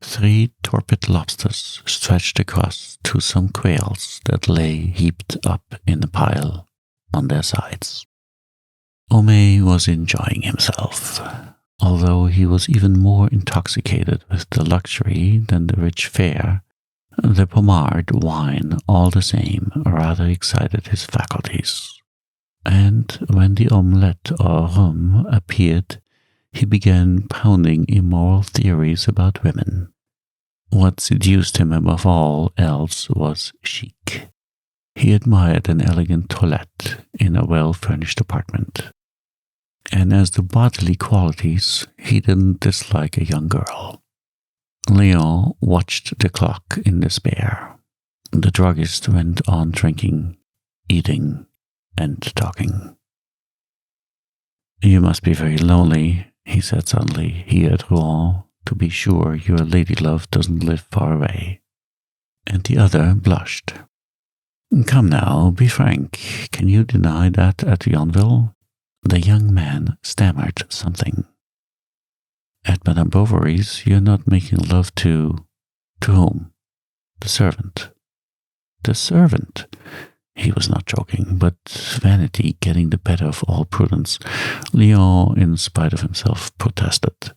Speaker 1: 3 torpid lobsters stretched across to some quails that lay heaped up in a pile on their sides. Homais was enjoying himself, although he was even more intoxicated with the luxury than the rich fare. The Pommard wine, all the same, rather excited his faculties, and when the omelette au rhum appeared, he began pounding immoral theories about women. What seduced him above all else was chic. He admired an elegant toilette in a well-furnished apartment, and as to bodily qualities, he didn't dislike a young girl. Léon watched the clock in despair. The druggist went on drinking, eating, and talking. "You must be very lonely," he said suddenly, "here at Rouen. To be sure, your lady-love doesn't live far away." And the other blushed. "Come now, be frank. Can you deny that at Yonville?" The young man stammered something. "At Madame Bovary's, you're not making love to whom?" "The servant." "The servant?" He was not joking, but vanity getting the better of all prudence, Léon, in spite of himself, protested.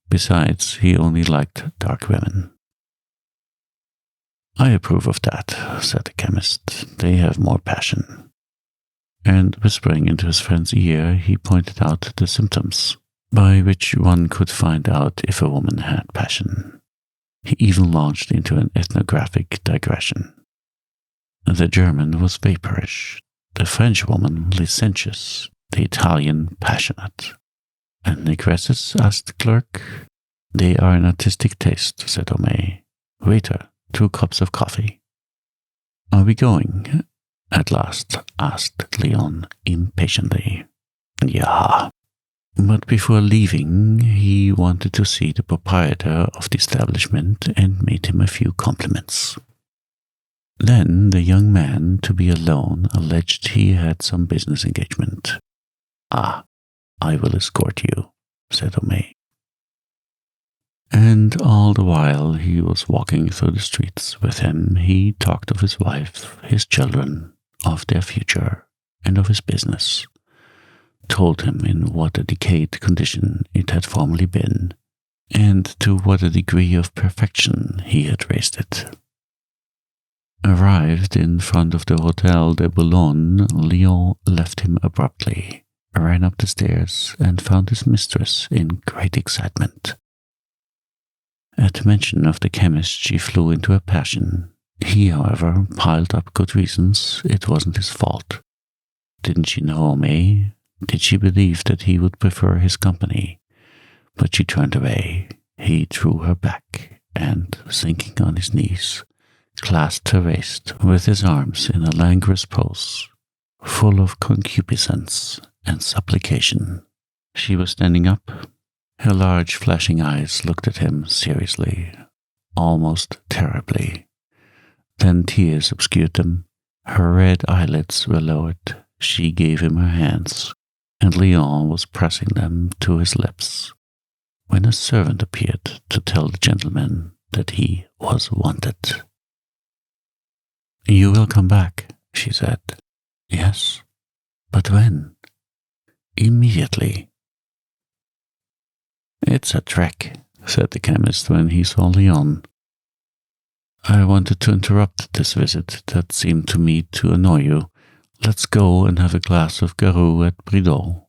Speaker 1: Besides, he only liked dark women. "I approve of that," said the chemist. "They have more passion." And whispering into his friend's ear, he pointed out the symptoms by which one could find out if a woman had passion. He even launched into an ethnographic digression. The German was vaporish, the Frenchwoman licentious, the Italian passionate. And negresses? Asked the clerk. They are an artistic taste, said Homais. Waiter, 2 cups of coffee. Are we going? At last asked Léon impatiently. Yeah. But before leaving, he wanted to see the proprietor of the establishment and made him a few compliments. Then the young man, to be alone, alleged he had some business engagement. Ah, I will escort you, said Homais. And all the while he was walking through the streets with him, he talked of his wife, his children, of their future, and of his business, told him in what a decayed condition it had formerly been, and to what a degree of perfection he had raised it. Arrived in front of the Hotel de Boulogne, Léon left him abruptly, ran up the stairs, and found his mistress in great excitement. At mention of the chemist, she flew into a passion. He, however, piled up good reasons. It wasn't his fault. Didn't she know Homais? Did she believe that he would prefer his company? But she turned away. He drew her back, and, sinking on his knees, clasped her waist with his arms in a languorous pose, full of concupiscence and supplication. She was standing up. Her large flashing eyes looked at him seriously, almost terribly. Then tears obscured them. Her red eyelids were lowered. She gave him her hands, and Léon was pressing them to his lips, when a servant appeared to tell the gentleman that he was wanted. You will come back, she said. Yes, but when? Immediately. It's a trick, said the chemist when he saw Léon. I wanted to interrupt this visit that seemed to me to annoy you. Let's go and have a glass of Garou at Brideau.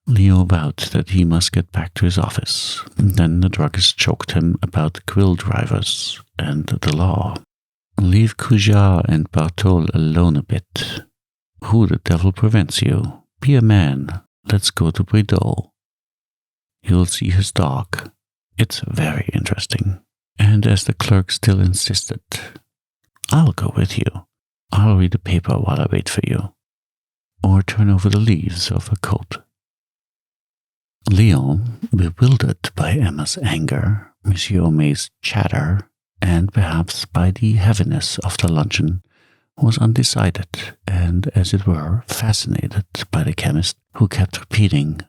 Speaker 1: Léon vowed that he must get back to his office. Then the druggist choked him about quill drivers and the law. Leave Cujas and Bartol alone a bit. Who the devil prevents you? Be a man. Let's go to Brideau. You'll see his dog. It's very interesting. And as the clerk still insisted, I'll go with you. I'll read the paper while I wait for you. Or turn over the leaves of her coat. Léon, bewildered by Emma's anger, Monsieur Homais' chatter, and perhaps by the heaviness of the luncheon, was undecided and, as it were, fascinated by the chemist, who kept repeating,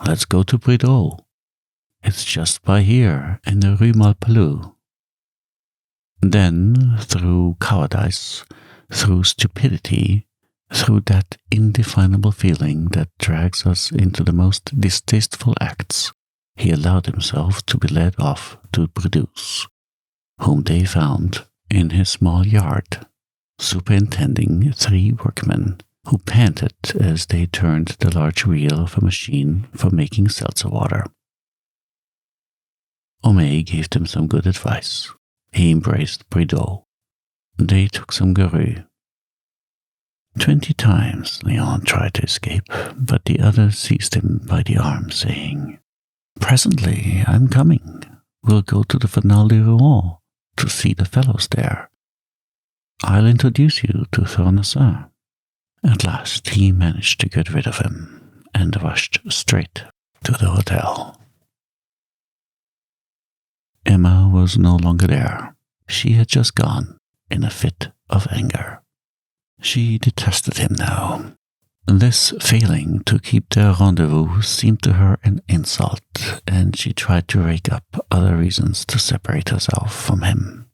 Speaker 1: Let's go to Brideau. It's just by here, in the Rue Malpalu. Then, through cowardice, through stupidity, through that indefinable feeling that drags us into the most distasteful acts, he allowed himself to be led off to Bridoux's, whom they found in his small yard, superintending 3 workmen who panted as they turned the large wheel of a machine for making seltzer water. Homais gave them some good advice. He embraced Brideau. They took some Garou. 20 times Léon tried to escape, but the other seized him by the arm, saying, Presently, I'm coming. We'll go to the Fanal de Rouen to see the fellows there. I'll introduce you to Thornassin. At last he managed to get rid of him, and rushed straight to the hotel. Emma was no longer there. She had just gone in a fit of anger. She detested him now. This failing to keep their rendezvous seemed to her an insult, and she tried to rake up other reasons to separate herself from him.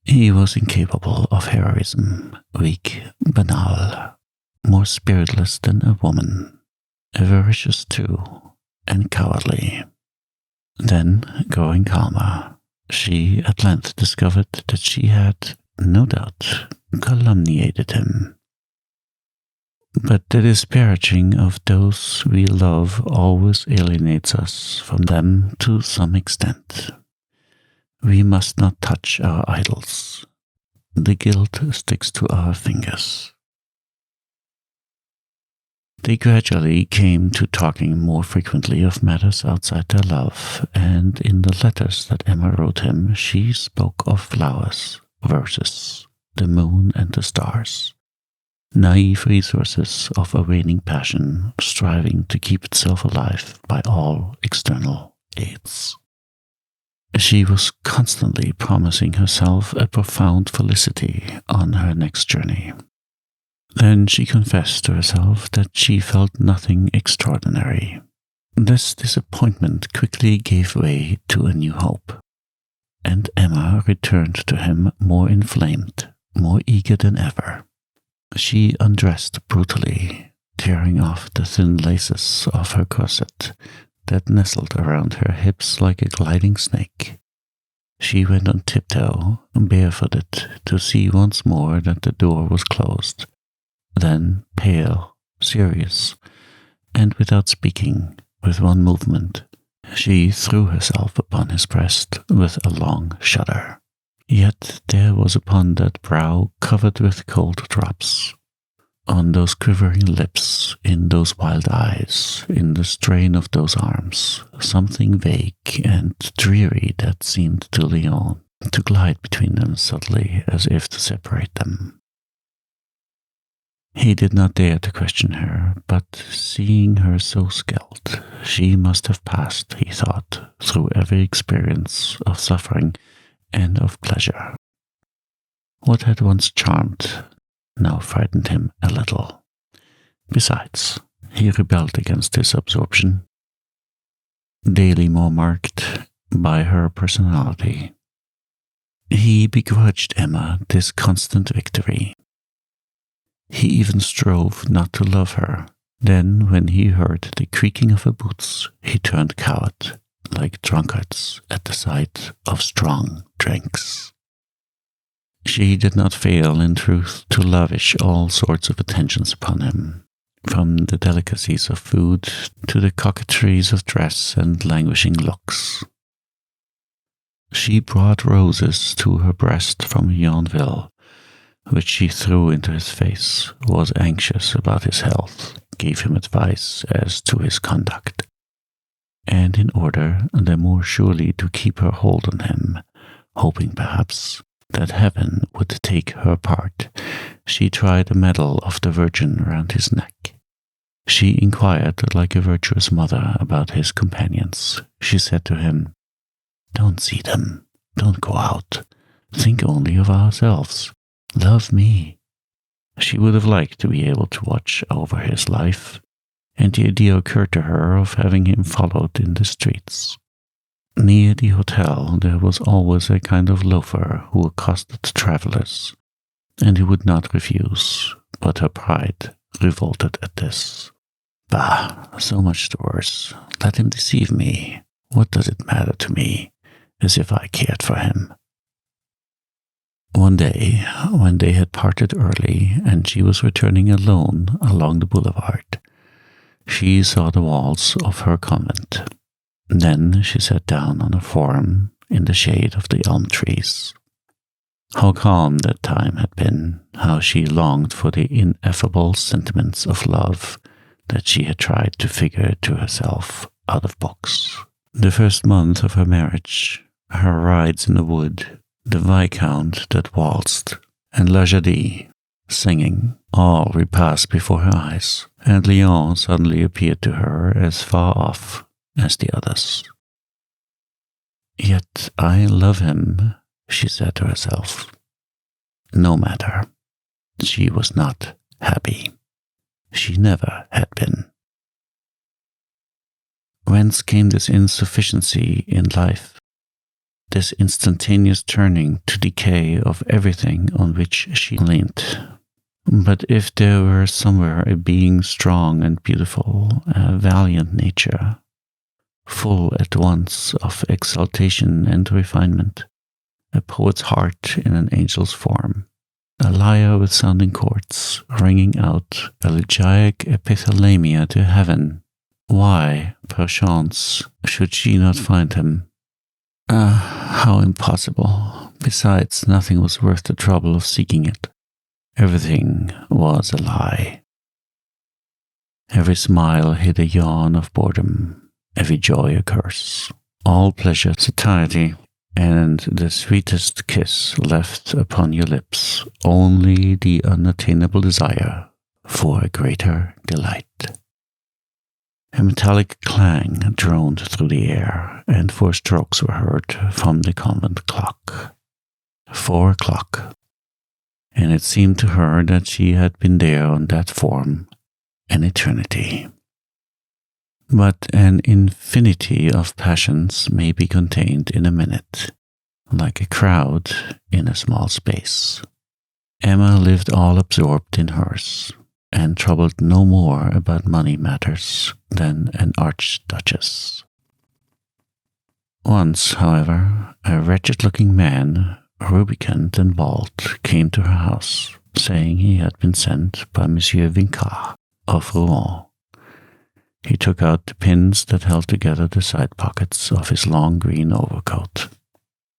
Speaker 1: He was incapable of heroism, weak, banal, more spiritless than a woman, avaricious too, and cowardly. Then, growing calmer, she at length discovered that she had, no doubt, calumniated him. But the disparaging of those we love always alienates us from them to some extent. We must not touch our idols. the guilt sticks to our fingers. They gradually came to talking more frequently of matters outside their love, and in the letters that Emma wrote him, she spoke of flowers, verses, the moon and the stars, naive resources of a waning passion, striving to keep itself alive by all external aids. She was constantly promising herself a profound felicity on her next journey. Then she confessed to herself that she felt nothing extraordinary. This disappointment quickly gave way to a new hope, and Emma returned to him more inflamed, more eager than ever. She undressed brutally, tearing off the thin laces of her corset that nestled around her hips like a gliding snake. She went on tiptoe, barefooted, to see once more that the door was closed. Then, pale, serious, and without speaking, with one movement, she threw herself upon his breast with a long shudder. Yet there was upon that brow covered with cold drops, on those quivering lips, in those wild eyes, in the strain of those arms, something vague and dreary that seemed to Léon to glide between them subtly as if to separate them. He did not dare to question her, but seeing her so skilled, she must have passed, he thought, through every experience of suffering and of pleasure. What had once charmed now frightened him a little. Besides, he rebelled against his absorption, daily more marked by her personality. He begrudged Emma this constant victory. He even strove not to love her. Then, when he heard the creaking of her boots, he turned coward, like drunkards at the sight of strong drinks. She did not fail, in truth, to lavish all sorts of attentions upon him, from the delicacies of food to the coquetries of dress and languishing looks. She brought roses to her breast from Yonville, which she threw into his face, was anxious about his health, gave him advice as to his conduct, and in order the more surely to keep her hold on him, hoping perhaps that heaven would take her part, she tried a medal of the Virgin round his neck. She inquired like a virtuous mother about his companions. She said to him, "Don't see them, don't go out, think only of ourselves. Love me." She would have liked to be able to watch over his life, and the idea occurred to her of having him followed in the streets. Near the hotel there was always a kind of loafer who accosted travelers, and he would not refuse, but her pride revolted at this. Bah, so much the worse. Let him deceive me. What does it matter to me, as if I cared for him? One day, when they had parted early and she was returning alone along the boulevard, she saw the walls of her convent. Then she sat down on a form in the shade of the elm trees. How calm that time had been, how she longed for the ineffable sentiments of love that she had tried to figure to herself out of books. The first month of her marriage, her rides in the wood, the Viscount that waltzed, and La Jadie singing, all repassed before her eyes, and Léon suddenly appeared to her as far off as the others. Yet I love him, she said to herself. No matter. She was not happy. She never had been. Whence came this insufficiency in life? This instantaneous turning to decay of everything on which she leaned. But if there were somewhere a being strong and beautiful, a valiant nature, full at once of exaltation and refinement, a poet's heart in an angel's form, a lyre with sounding chords, ringing out elegiac epithalamia to heaven, why, perchance, should she not find him? Ah, how impossible! Besides, nothing was worth the trouble of seeking it. Everything was a lie. Every smile hid a yawn of boredom, every joy a curse, all pleasure satiety, and the sweetest kiss left upon your lips only the unattainable desire for a greater delight. A metallic clang droned through the air, and 4 strokes were heard from the convent clock. 4 o'clock, and it seemed to her that she had been there on that form an eternity. But an infinity of passions may be contained in a minute, like a crowd in a small space. Emma lived all absorbed in hers, and troubled no more about money matters than an archduchess. Once, however, a wretched-looking man, rubicund and bald, came to her house, saying he had been sent by Monsieur Vincart of Rouen. He took out the pins that held together the side pockets of his long green overcoat,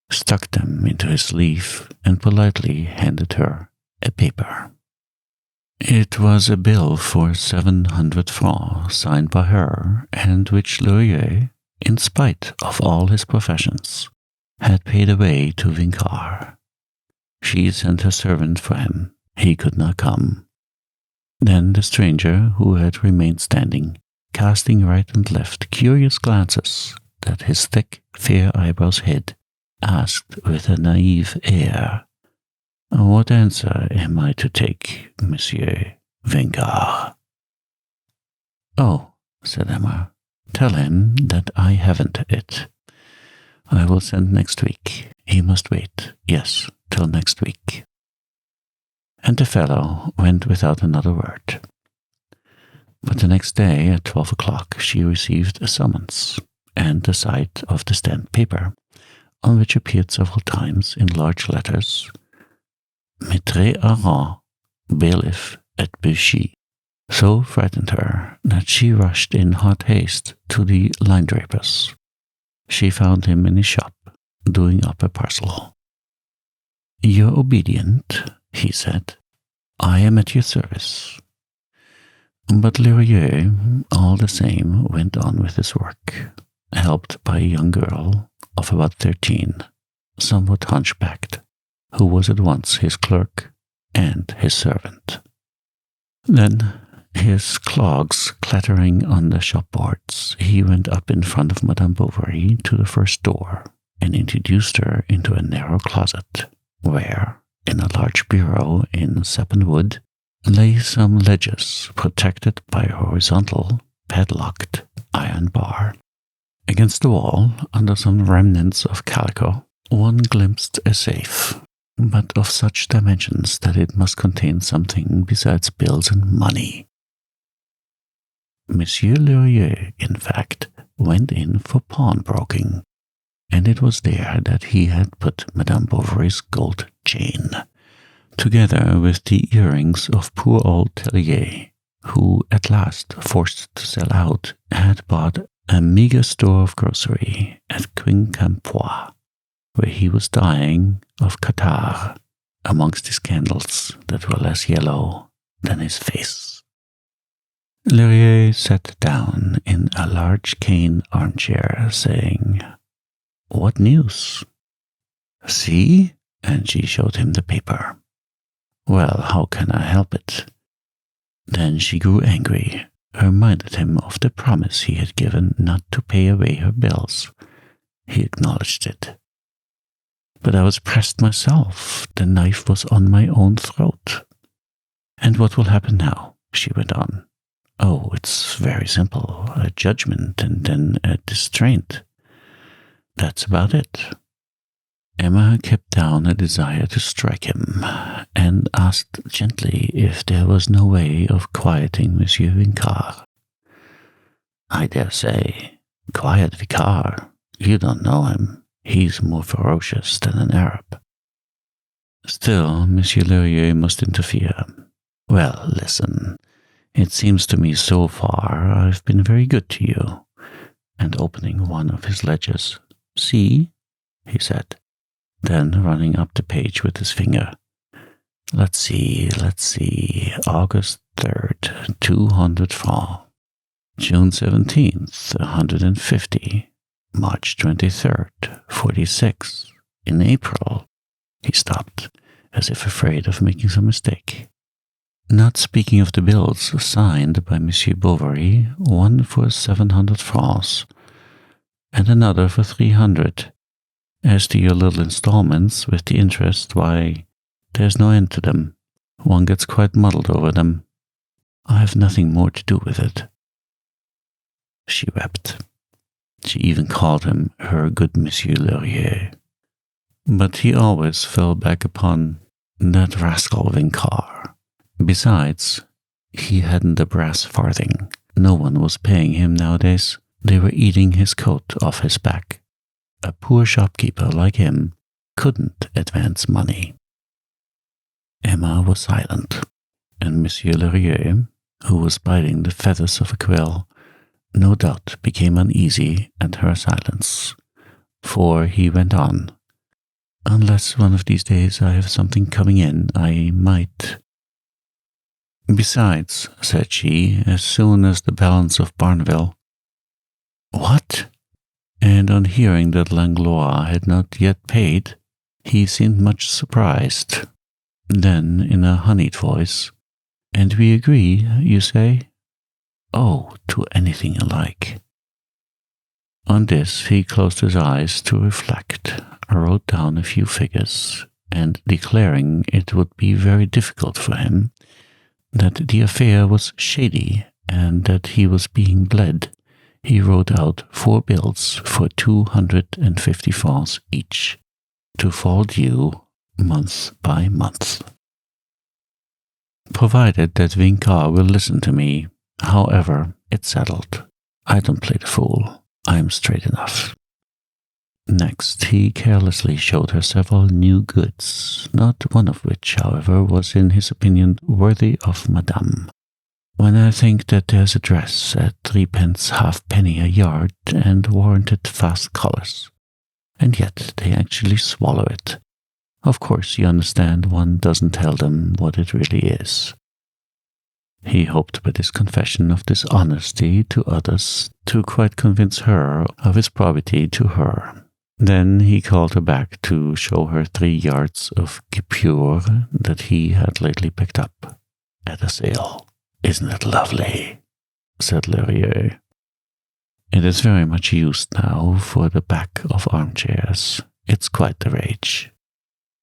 Speaker 1: stuck them into his sleeve, and politely handed her a paper. It was a bill for 700 francs, signed by her, and which Laurier, in spite of all his professions, had paid away to Vincart. She sent her servant for him. He could not come. Then the stranger, who had remained standing, casting right and left curious glances that his thick, fair eyebrows hid, asked with a naive air, "What answer am I to take, Monsieur Vincart?" "Oh," said Emma, "tell him that I haven't it. I will send next week. He must wait, yes, till next week." And the fellow went without another word. But the next day at 12 o'clock she received a summons and the sight of the stamped paper, on which appeared several times in large letters, "Maitre Aran, bailiff at Buchy," so frightened her that she rushed in hot haste to the linendraper's. She found him in his shop, doing up a parcel. "Your obedient," he said. "I am at your service." But Laurier, all the same, went on with his work, helped by a young girl of about 13, somewhat hunchbacked, who was at once his clerk and his servant. Then, his clogs clattering on the shop-boards, he went up in front of Madame Bovary to the first door and introduced her into a narrow closet, where, in a large bureau in sappan wood, lay some ledges protected by a horizontal, padlocked iron bar. Against the wall, under some remnants of calico, one glimpsed a safe, but of such dimensions that it must contain something besides bills and money. Monsieur Laurier, in fact, went in for pawnbroking, and it was there that he had put Madame Bovary's gold chain, together with the earrings of poor old Tellier, who, at last forced to sell out, had bought a meagre store of grocery at Quincampoix, where he was dying of catarrh amongst his candles that were less yellow than his face. Laurier sat down in a large cane armchair, saying, "What news?" "See?" and she showed him the paper. "Well, how can I help it?" Then she grew angry, reminded him of the promise he had given not to pay away her bills. He acknowledged it. "But I was pressed myself. The knife was on my own throat." "And what will happen now?" she went on. "Oh, it's very simple. A judgment and then a distraint. That's about it." Emma kept down a desire to strike him, and asked gently if there was no way of quieting Monsieur Vincart. "I dare say. Quiet Vincart. You don't know him. He's more ferocious than an Arab." Still, Monsieur Laurier must interfere. "Well, listen. It seems to me so far I've been very good to you." And opening one of his ledgers, "See," he said, then running up the page with his finger. Let's see, August 3rd, 200 francs. June 17th, 150. March 23rd, 46. In April, he stopped, as if afraid of making some mistake. Not speaking of the bills signed by Monsieur Bovary, one for 700 francs, and another for 300. As to your little installments with the interest, why, there's no end to them. One gets quite muddled over them. I have nothing more to do with it. She wept. She even called him her good Monsieur Laurier. But he always fell back upon that rascal Vincart. Besides, he hadn't a brass farthing. No one was paying him nowadays. They were eating his coat off his back. A poor shopkeeper like him couldn't advance money. Emma was silent, and Monsieur Laurier, who was biting the feathers of a quill, no doubt became uneasy at her silence, for he went on. Unless one of these days I have something coming in, I might. Besides, said she, as soon as the balance of Barneville. What? And on hearing that Langlois had not yet paid, he seemed much surprised. Then, in a honeyed voice, and we agree, you say? Oh, to anything you like. On this, he closed his eyes to reflect, wrote down a few figures, and declaring it would be very difficult for him, that the affair was shady, and that he was being bled, he wrote out 4 bills for 250 francs each, to fall due month by month. Provided that Vincart will listen to me, however, it's settled. I don't play the fool. I'm straight enough. Next, he carelessly showed her several new goods, not one of which, however, was in his opinion worthy of Madame. When I think that there's a dress at 3 halfpenny a yard and warranted fast collars, and yet they actually swallow it. Of course, you understand, one doesn't tell them what it really is. He hoped by this confession of dishonesty to others to quite convince her of his probity to her. Then he called her back to show her 3 yards of guipure that he had lately picked up at a sale. Isn't it lovely? Said Laurier. It is very much used now for the back of armchairs. It's quite the rage.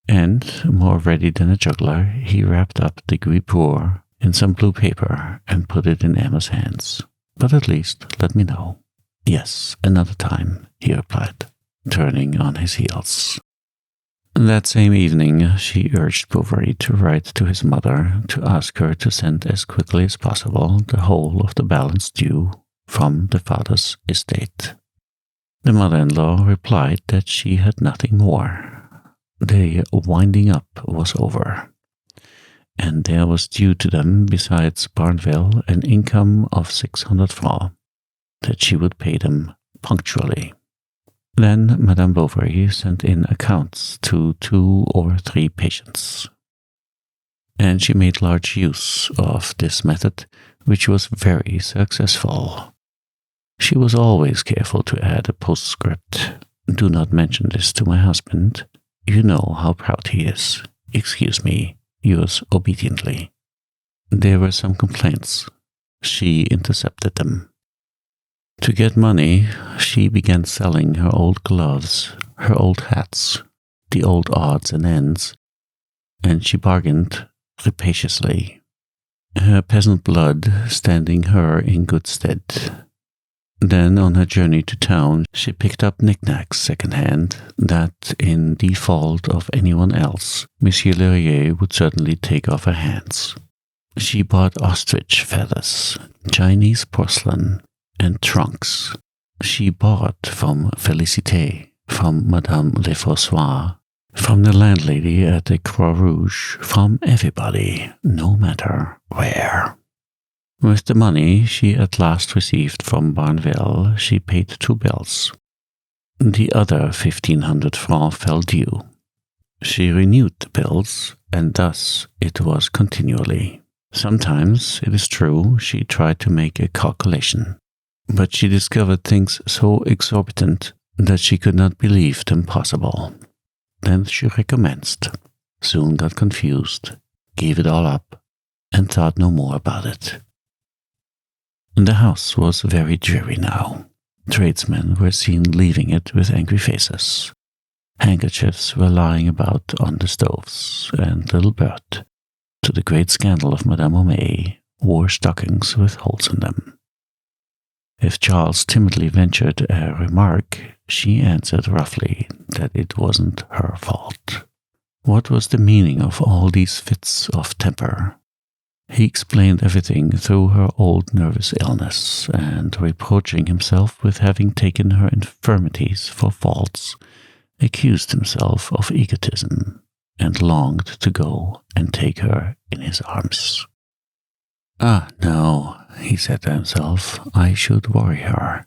Speaker 1: And, more ready than a juggler, he wrapped up the guipure in some blue paper and put it in Emma's hands. But at least let me know. Yes, another time, he replied, turning on his heels. That same evening, she urged Bovary to write to his mother to ask her to send as quickly as possible the whole of the balance due from the father's estate. The mother-in-law replied that she had nothing more. The winding up was over, and there was due to them, besides Barneville, an income of 600 francs, that she would pay them punctually. Then Madame Bovary sent in accounts to 2 or 3 patients, and she made large use of this method, which was very successful. She was always careful to add a postscript. Do not mention this to my husband. You know how proud he is. Excuse me, yours obediently. There were some complaints. She intercepted them. To get money, she began selling her old gloves, her old hats, the old odds and ends, and she bargained rapaciously, her peasant blood standing her in good stead. Then, on her journey to town, she picked up knickknacks second-hand that, in default of anyone else, Monsieur Laurier would certainly take off her hands. She bought ostrich feathers, Chinese porcelain, and trunks. She bought from Félicité, from Madame Lefrançois, from the landlady at the Croix Rouge, from everybody, no matter where. With the money she at last received from Barneville, she paid 2 bills. The other 1,500 francs fell due. She renewed the pills, and thus it was continually. Sometimes, it is true, she tried to make a calculation, but she discovered things so exorbitant that she could not believe them possible. Then she recommenced, soon got confused, gave it all up, and thought no more about it. The house was very dreary now. Tradesmen were seen leaving it with angry faces. Handkerchiefs were lying about on the stoves, and little Bert, to the great scandal of Madame Bovary, wore stockings with holes in them. If Charles timidly ventured a remark, she answered roughly that it wasn't her fault. What was the meaning of all these fits of temper? He explained everything through her old nervous illness, and reproaching himself with having taken her infirmities for faults, accused himself of egotism, and longed to go and take her in his arms. "Ah, no," he said to himself, "I should worry her,"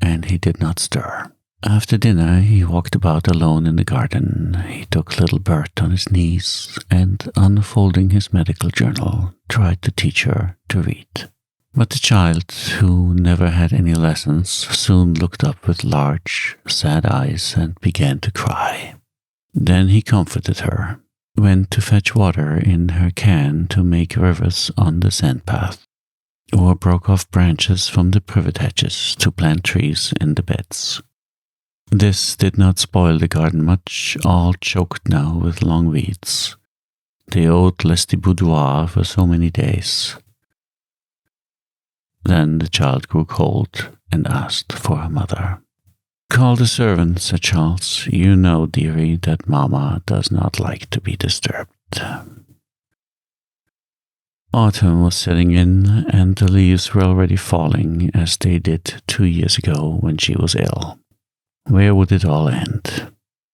Speaker 1: and he did not stir. After dinner, he walked about alone in the garden. He took little Bert on his knees, and, unfolding his medical journal, tried to teach her to read. But the child, who never had any lessons, soon looked up with large, sad eyes and began to cry. Then he comforted her, went to fetch water in her can to make rivers on the sandpath, or broke off branches from the privet hedges to plant trees in the beds. This did not spoil the garden much, all choked now with long weeds. They owed Lesty Boudoir for so many days. Then the child grew cold and asked for her mother. "Call the servant," said Charles. "You know, dearie, that Mamma does not like to be disturbed." Autumn was setting in, and the leaves were already falling, as they did 2 years ago when she was ill. Where would it all end?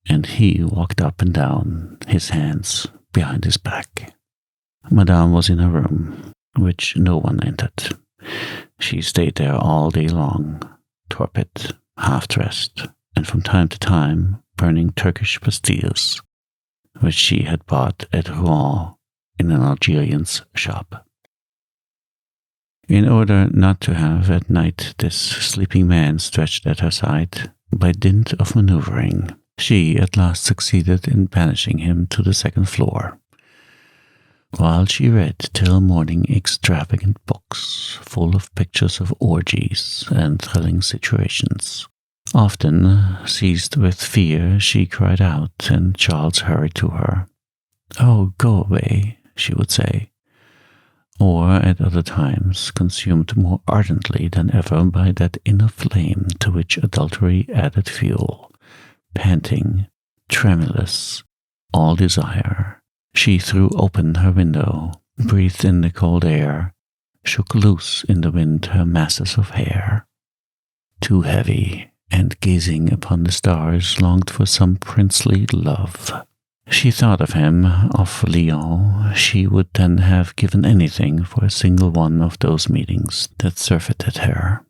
Speaker 1: And he walked up and down, his hands behind his back. Madame was in her room, which no one entered. She stayed there all day long, torpid, half-dressed, and from time to time burning Turkish pastilles, which she had bought at Rouen in an Algerian's shop. In order not to have at night this sleeping man stretched at her side, by dint of maneuvering, she at last succeeded in banishing him to the second floor, while she read till morning extravagant books full of pictures of orgies and thrilling situations. Often, seized with fear, she cried out, and Charles hurried to her. "Oh, go away," she would say, or at other times consumed more ardently than ever by that inner flame to which adultery added fuel, panting, tremulous, all desire, she threw open her window, breathed in the cold air, shook loose in the wind her masses of hair, too heavy, and gazing upon the stars longed for some princely love. She thought of him, of Lyon. She would then have given anything for a single one of those meetings that surfeited her.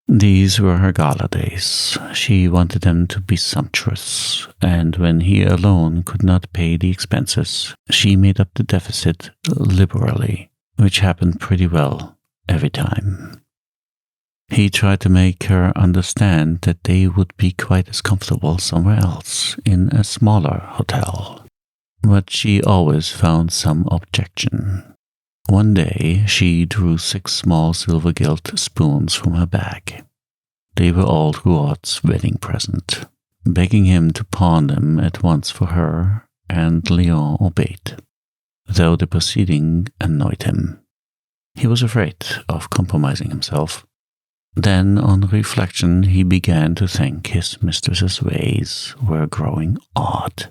Speaker 1: These were her gala days. She wanted them to be sumptuous, and when he alone could not pay the expenses, she made up the deficit liberally, which happened pretty well every time. He tried to make her understand that they would be quite as comfortable somewhere else, in a smaller hotel. But she always found some objection. One day she drew 6 small silver-gilt spoons from her bag. They were old Rouault's wedding present, begging him to pawn them at once for her, and Léon obeyed, though the proceeding annoyed him. He was afraid of compromising himself. Then, on reflection, he began to think his mistress's ways were growing odd,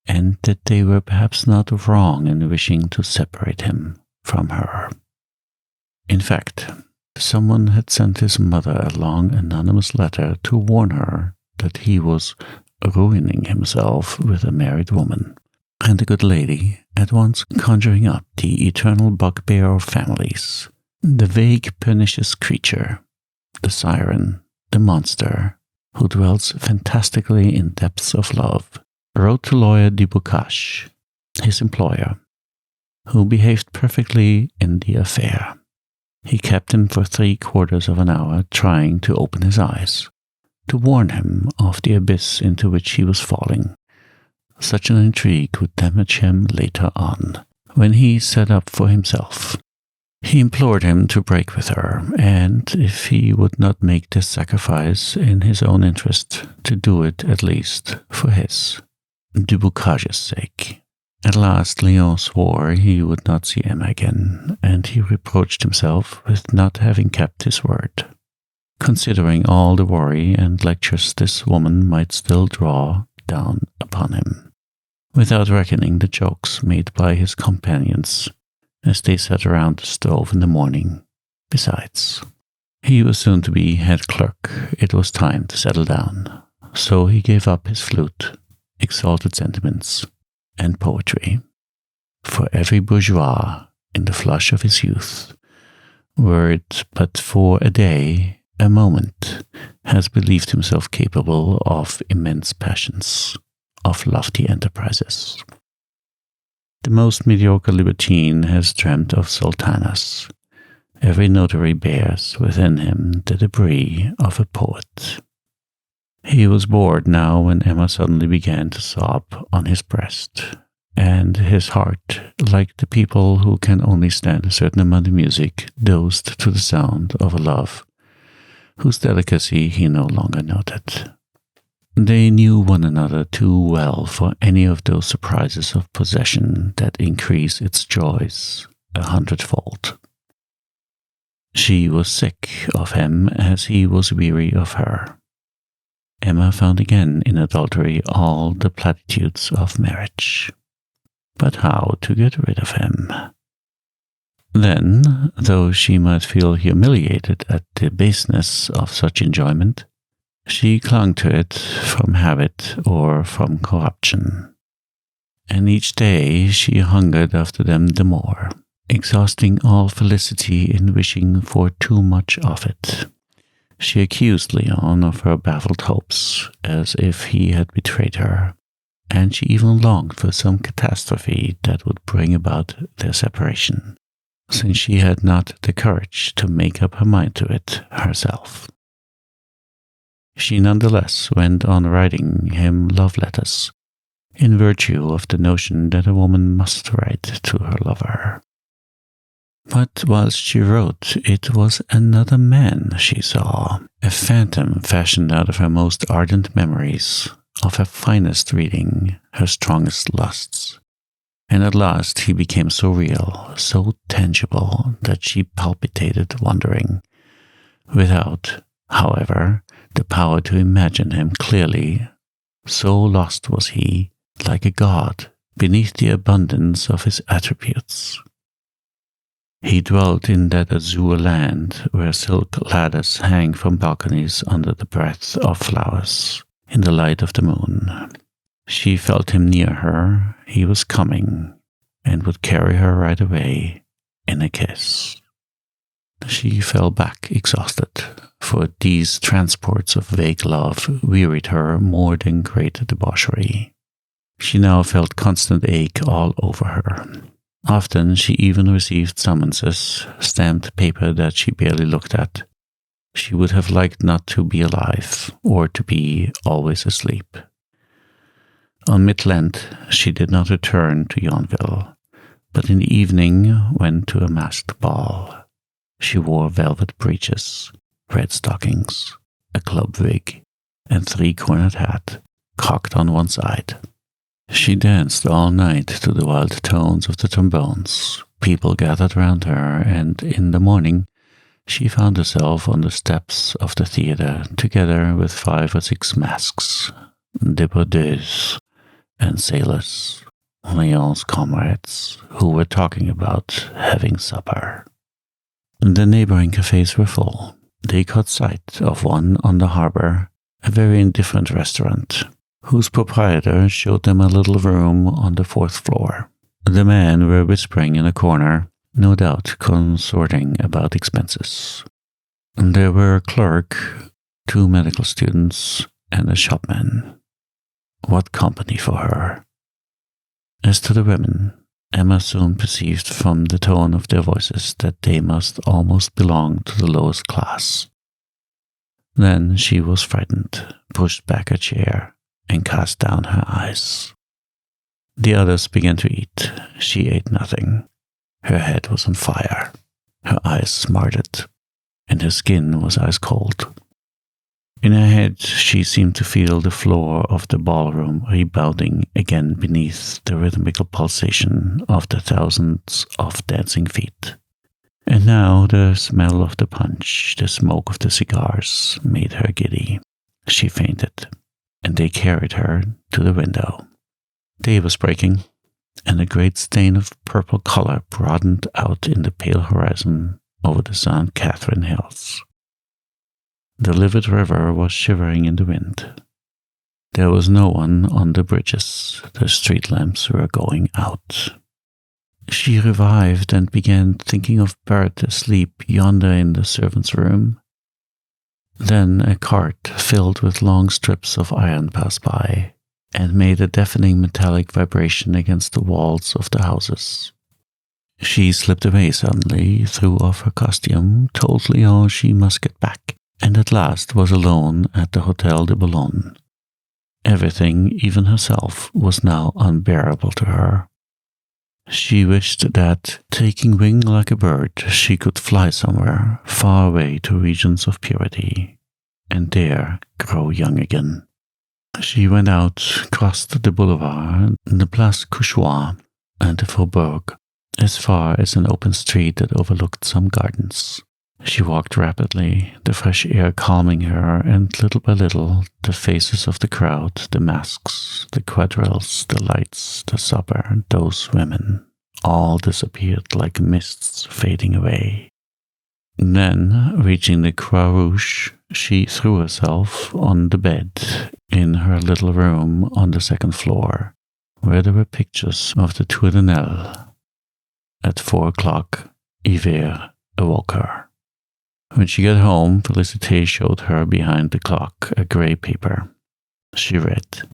Speaker 1: and that they were perhaps not wrong in wishing to separate him from her. In fact, someone had sent his mother a long anonymous letter to warn her that he was ruining himself with a married woman, and the good lady, at once conjuring up the eternal bugbear of families, the vague, pernicious creature, the siren, the monster, who dwells fantastically in depths of love, wrote to lawyer Dubucache, his employer, who behaved perfectly in the affair. He kept him for 3/4 of an hour trying to open his eyes, to warn him of the abyss into which he was falling. Such an intrigue would damage him later on, when he set up for himself. He implored him to break with her, and if he would not make this sacrifice in his own interest, to do it at least for his, Dubucage's sake. At last Léon swore he would not see Emma again, and he reproached himself with not having kept his word. Considering all the worry and lectures this woman might still draw down upon him, without reckoning the jokes made by his companions as they sat around the stove in the morning. Besides, he was soon to be head clerk. It was time to settle down. So he gave up his flute, exalted sentiments, and poetry. For every bourgeois, in the flush of his youth, were it but for a day, a moment, has believed himself capable of immense passions, of lofty enterprises. The most mediocre libertine has dreamt of sultanas. Every notary bears within him the debris of a poet. He was bored now when Emma suddenly began to sob on his breast, and his heart, like the people who can only stand a certain amount of music, dozed to the sound of a love whose delicacy he no longer noted. They knew one another too well for any of those surprises of possession that increase its joys 100-fold. She was sick of him as he was weary of her. Emma found again in adultery all the platitudes of marriage. But how to get rid of him? Then, though she might feel humiliated at the baseness of such enjoyment, she clung to it from habit or from corruption, and each day she hungered after them the more, exhausting all felicity in wishing for too much of it. She accused Léon of her baffled hopes, as if he had betrayed her, and she even longed for some catastrophe that would bring about their separation, since she had not the courage to make up her mind to it herself. She nonetheless went on writing him love letters, in virtue of the notion that a woman must write to her lover. But whilst she wrote, it was another man she saw, a phantom fashioned out of her most ardent memories, of her finest reading, her strongest lusts. And at last he became so real, so tangible, that she palpitated wondering, without, however, the power to imagine him clearly. So lost was he, like a god, beneath the abundance of his attributes. He dwelt in that azure land where silk ladders hang from balconies under the breath of flowers, in the light of the moon. She felt him near her. He was coming, and would carry her right away in a kiss. She fell back exhausted, for these transports of vague love wearied her more than great debauchery. She now felt constant ache all over her. Often she even received summonses, stamped paper that she barely looked at. She would have liked not to be alive, or to be always asleep. On Mid-Lent she did not return to Yonville, but in the evening went to a masked ball. She wore velvet breeches, red stockings, a club wig, and 3-cornered hat, cocked on one side. She danced all night to the wild tones of the trombones. People gathered round her, and in the morning she found herself on the steps of the theatre, together with 5 or 6 masks, débardeuses, and sailors, Léon's comrades, who were talking about having supper. The neighboring cafes were full. They caught sight of one on the harbor, a very indifferent restaurant, whose proprietor showed them a little room on the 4th floor. The men were whispering in a corner, no doubt consorting about expenses. There were a clerk, 2 medical students, and a shopman. What company for her! As to the women, Emma soon perceived from the tone of their voices that they must almost belong to the lowest class. Then she was frightened, pushed back a chair, and cast down her eyes. The others began to eat. She ate nothing. Her head was on fire. Her eyes smarted, and her skin was ice cold. In her head, she seemed to feel the floor of the ballroom rebounding again beneath the rhythmical pulsation of the thousands of dancing feet. And now the smell of the punch, the smoke of the cigars, made her giddy. She fainted, and they carried her to the window. Day was breaking, and a great stain of purple color broadened out in the pale horizon over the St. Catherine Hills. The livid river was shivering in the wind. There was no one on the bridges. The street lamps were going out. She revived and began thinking of Bert asleep yonder in the servants' room. Then a cart filled with long strips of iron passed by and made a deafening metallic vibration against the walls of the houses. She slipped away suddenly, threw off her costume, told Léon she must get back, and at last was alone at the Hôtel de Boulogne. Everything, even herself, was now unbearable to her. She wished that, taking wing like a bird, she could fly somewhere, far away to regions of purity, and there grow young again. She went out, crossed the boulevard, the Place Cauchois, and the Faubourg, as far as an open street that overlooked some gardens. She walked rapidly, the fresh air calming her, and little by little, the faces of the crowd, the masks, the quadrilles, the lights, the supper, those women, all disappeared like mists fading away. Then, reaching the Croix Rouge, she threw herself on the bed in her little room on the second floor, where there were pictures of the Tour de Nesle. At 4 o'clock, Yvette awoke her. When she got home, Félicité showed her behind the clock a grey paper. She read,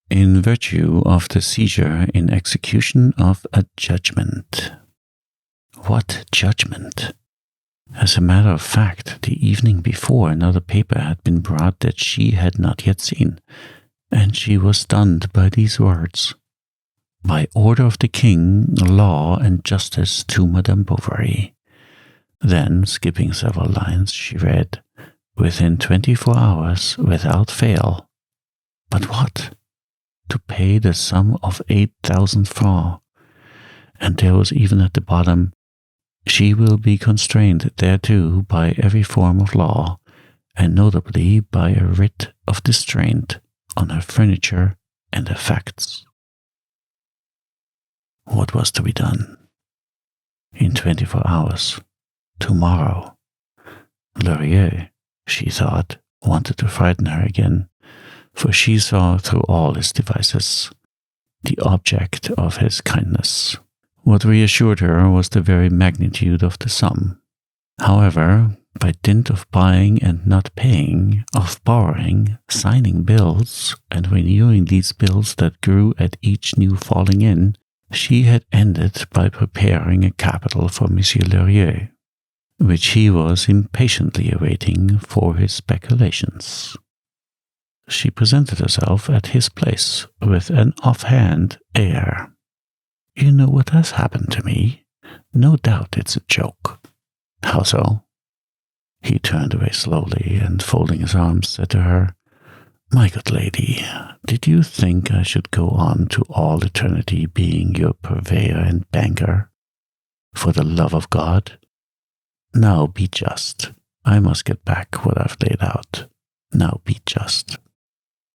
Speaker 1: "In virtue of the seizure in execution of a judgment." What judgment? As a matter of fact, the evening before another paper had been brought that she had not yet seen, and she was stunned by these words. "By order of the king, law and justice to Madame Bovary." Then, skipping several lines, she read, "Within 24 hours, without fail." But what? To pay the sum of 8,000 francs. And there was even at the bottom, "She will be constrained thereto by every form of law, and notably by a writ of distraint on her furniture and effects." What was to be done? In 24 hours. Tomorrow. Laurier, she thought, wanted to frighten her again, for she saw through all his devices the object of his kindness. What reassured her was the very magnitude of the sum. However, by dint of buying and not paying, of borrowing, signing bills, and renewing these bills that grew at each new falling in, she had ended by preparing a capital for Monsieur Laurier, which he was impatiently awaiting for his speculations. She presented herself at his place with an offhand air. "You know what has happened to me? No doubt it's a joke." "How so?" He turned away slowly and, folding his arms, said to her, "My good lady, did you think I should go on to all eternity being your purveyor and banker? For the love of God! Now be just. I must get back what I've laid out. Now be just."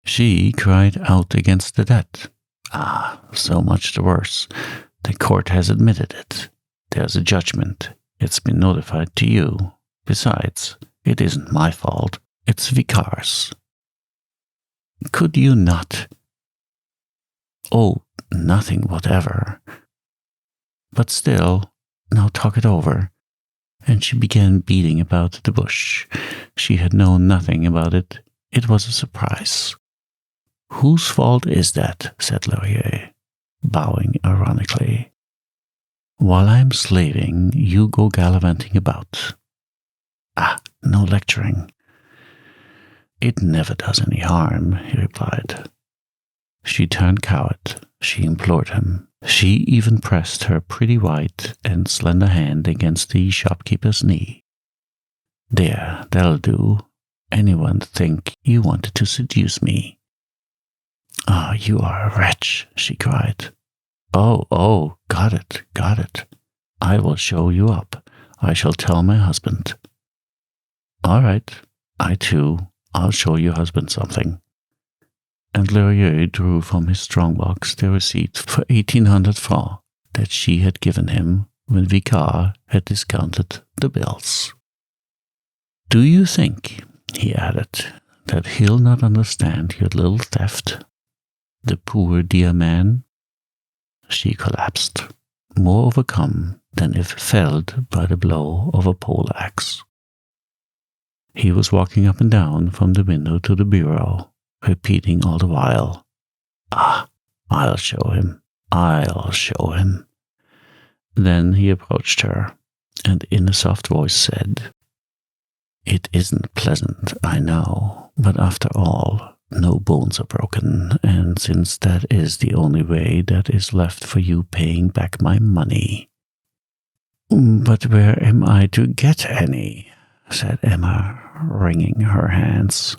Speaker 1: She cried out against the debt. "Ah, so much the worse. The court has admitted it. There's a judgment. It's been notified to you. Besides, it isn't my fault. It's Vicar's." "Could you not?" "Oh, nothing whatever. But still, now talk it over." And she began beating about the bush. She had known nothing about it. It was a surprise. Whose fault is that? Said Laurier, bowing ironically. While I'm slaving, you go gallivanting about. Ah, no lecturing. It never does any harm, he replied. She turned coward. She implored him. She even pressed her pretty white and slender hand against the shopkeeper's knee. There, that'll do. Anyone think you wanted to seduce me? Ah, you are a wretch, she cried. Oh, got it. I will show you up. I shall tell my husband. All right, I'll show your husband something. And Laurier drew from his strongbox the receipt for 1,800 francs that she had given him when Vicard had discounted the bills. Do you think, he added, that he'll not understand your little theft? The poor dear man? She collapsed, more overcome than if felled by the blow of a pole-axe. He was walking up and down from the window to the bureau, repeating all the while, Ah, I'll show him. Then he approached her, and in a soft voice said, It isn't pleasant, I know, but after all, no bones are broken, and since that is the only way that is left for you paying back my money. But where am I to get any? Said Emma, wringing her hands.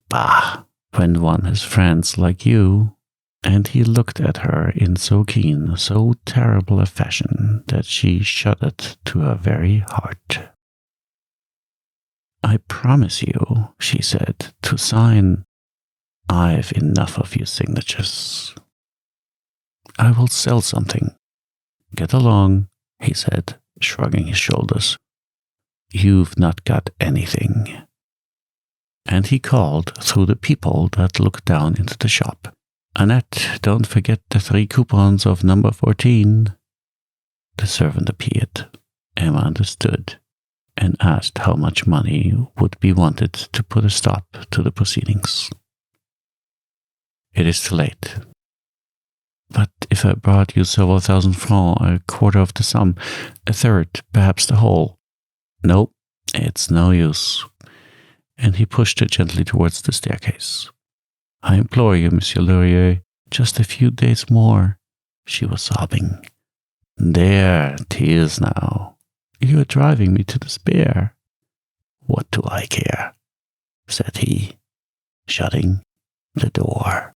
Speaker 1: Bah, when one has friends like you. And he looked at her in so keen, so terrible a fashion that she shuddered to her very heart. I promise you, she said, to sign. I've enough of your signatures. I will sell something. Get along, he said, shrugging his shoulders. You've not got anything. And he called through the people that looked down into the shop. Annette, don't forget the 3 coupons of number 14. The servant appeared. Emma understood and asked how much money would be wanted to put a stop to the proceedings. It is too late. But if I brought you several thousand francs, a quarter of the sum, a third, perhaps the whole. Nope, it's no use. And he pushed her gently towards the staircase. I implore you, Monsieur Laurier, just a few days more. She was sobbing. There, tears now. You are driving me to despair. What do I care? Said he, shutting the door.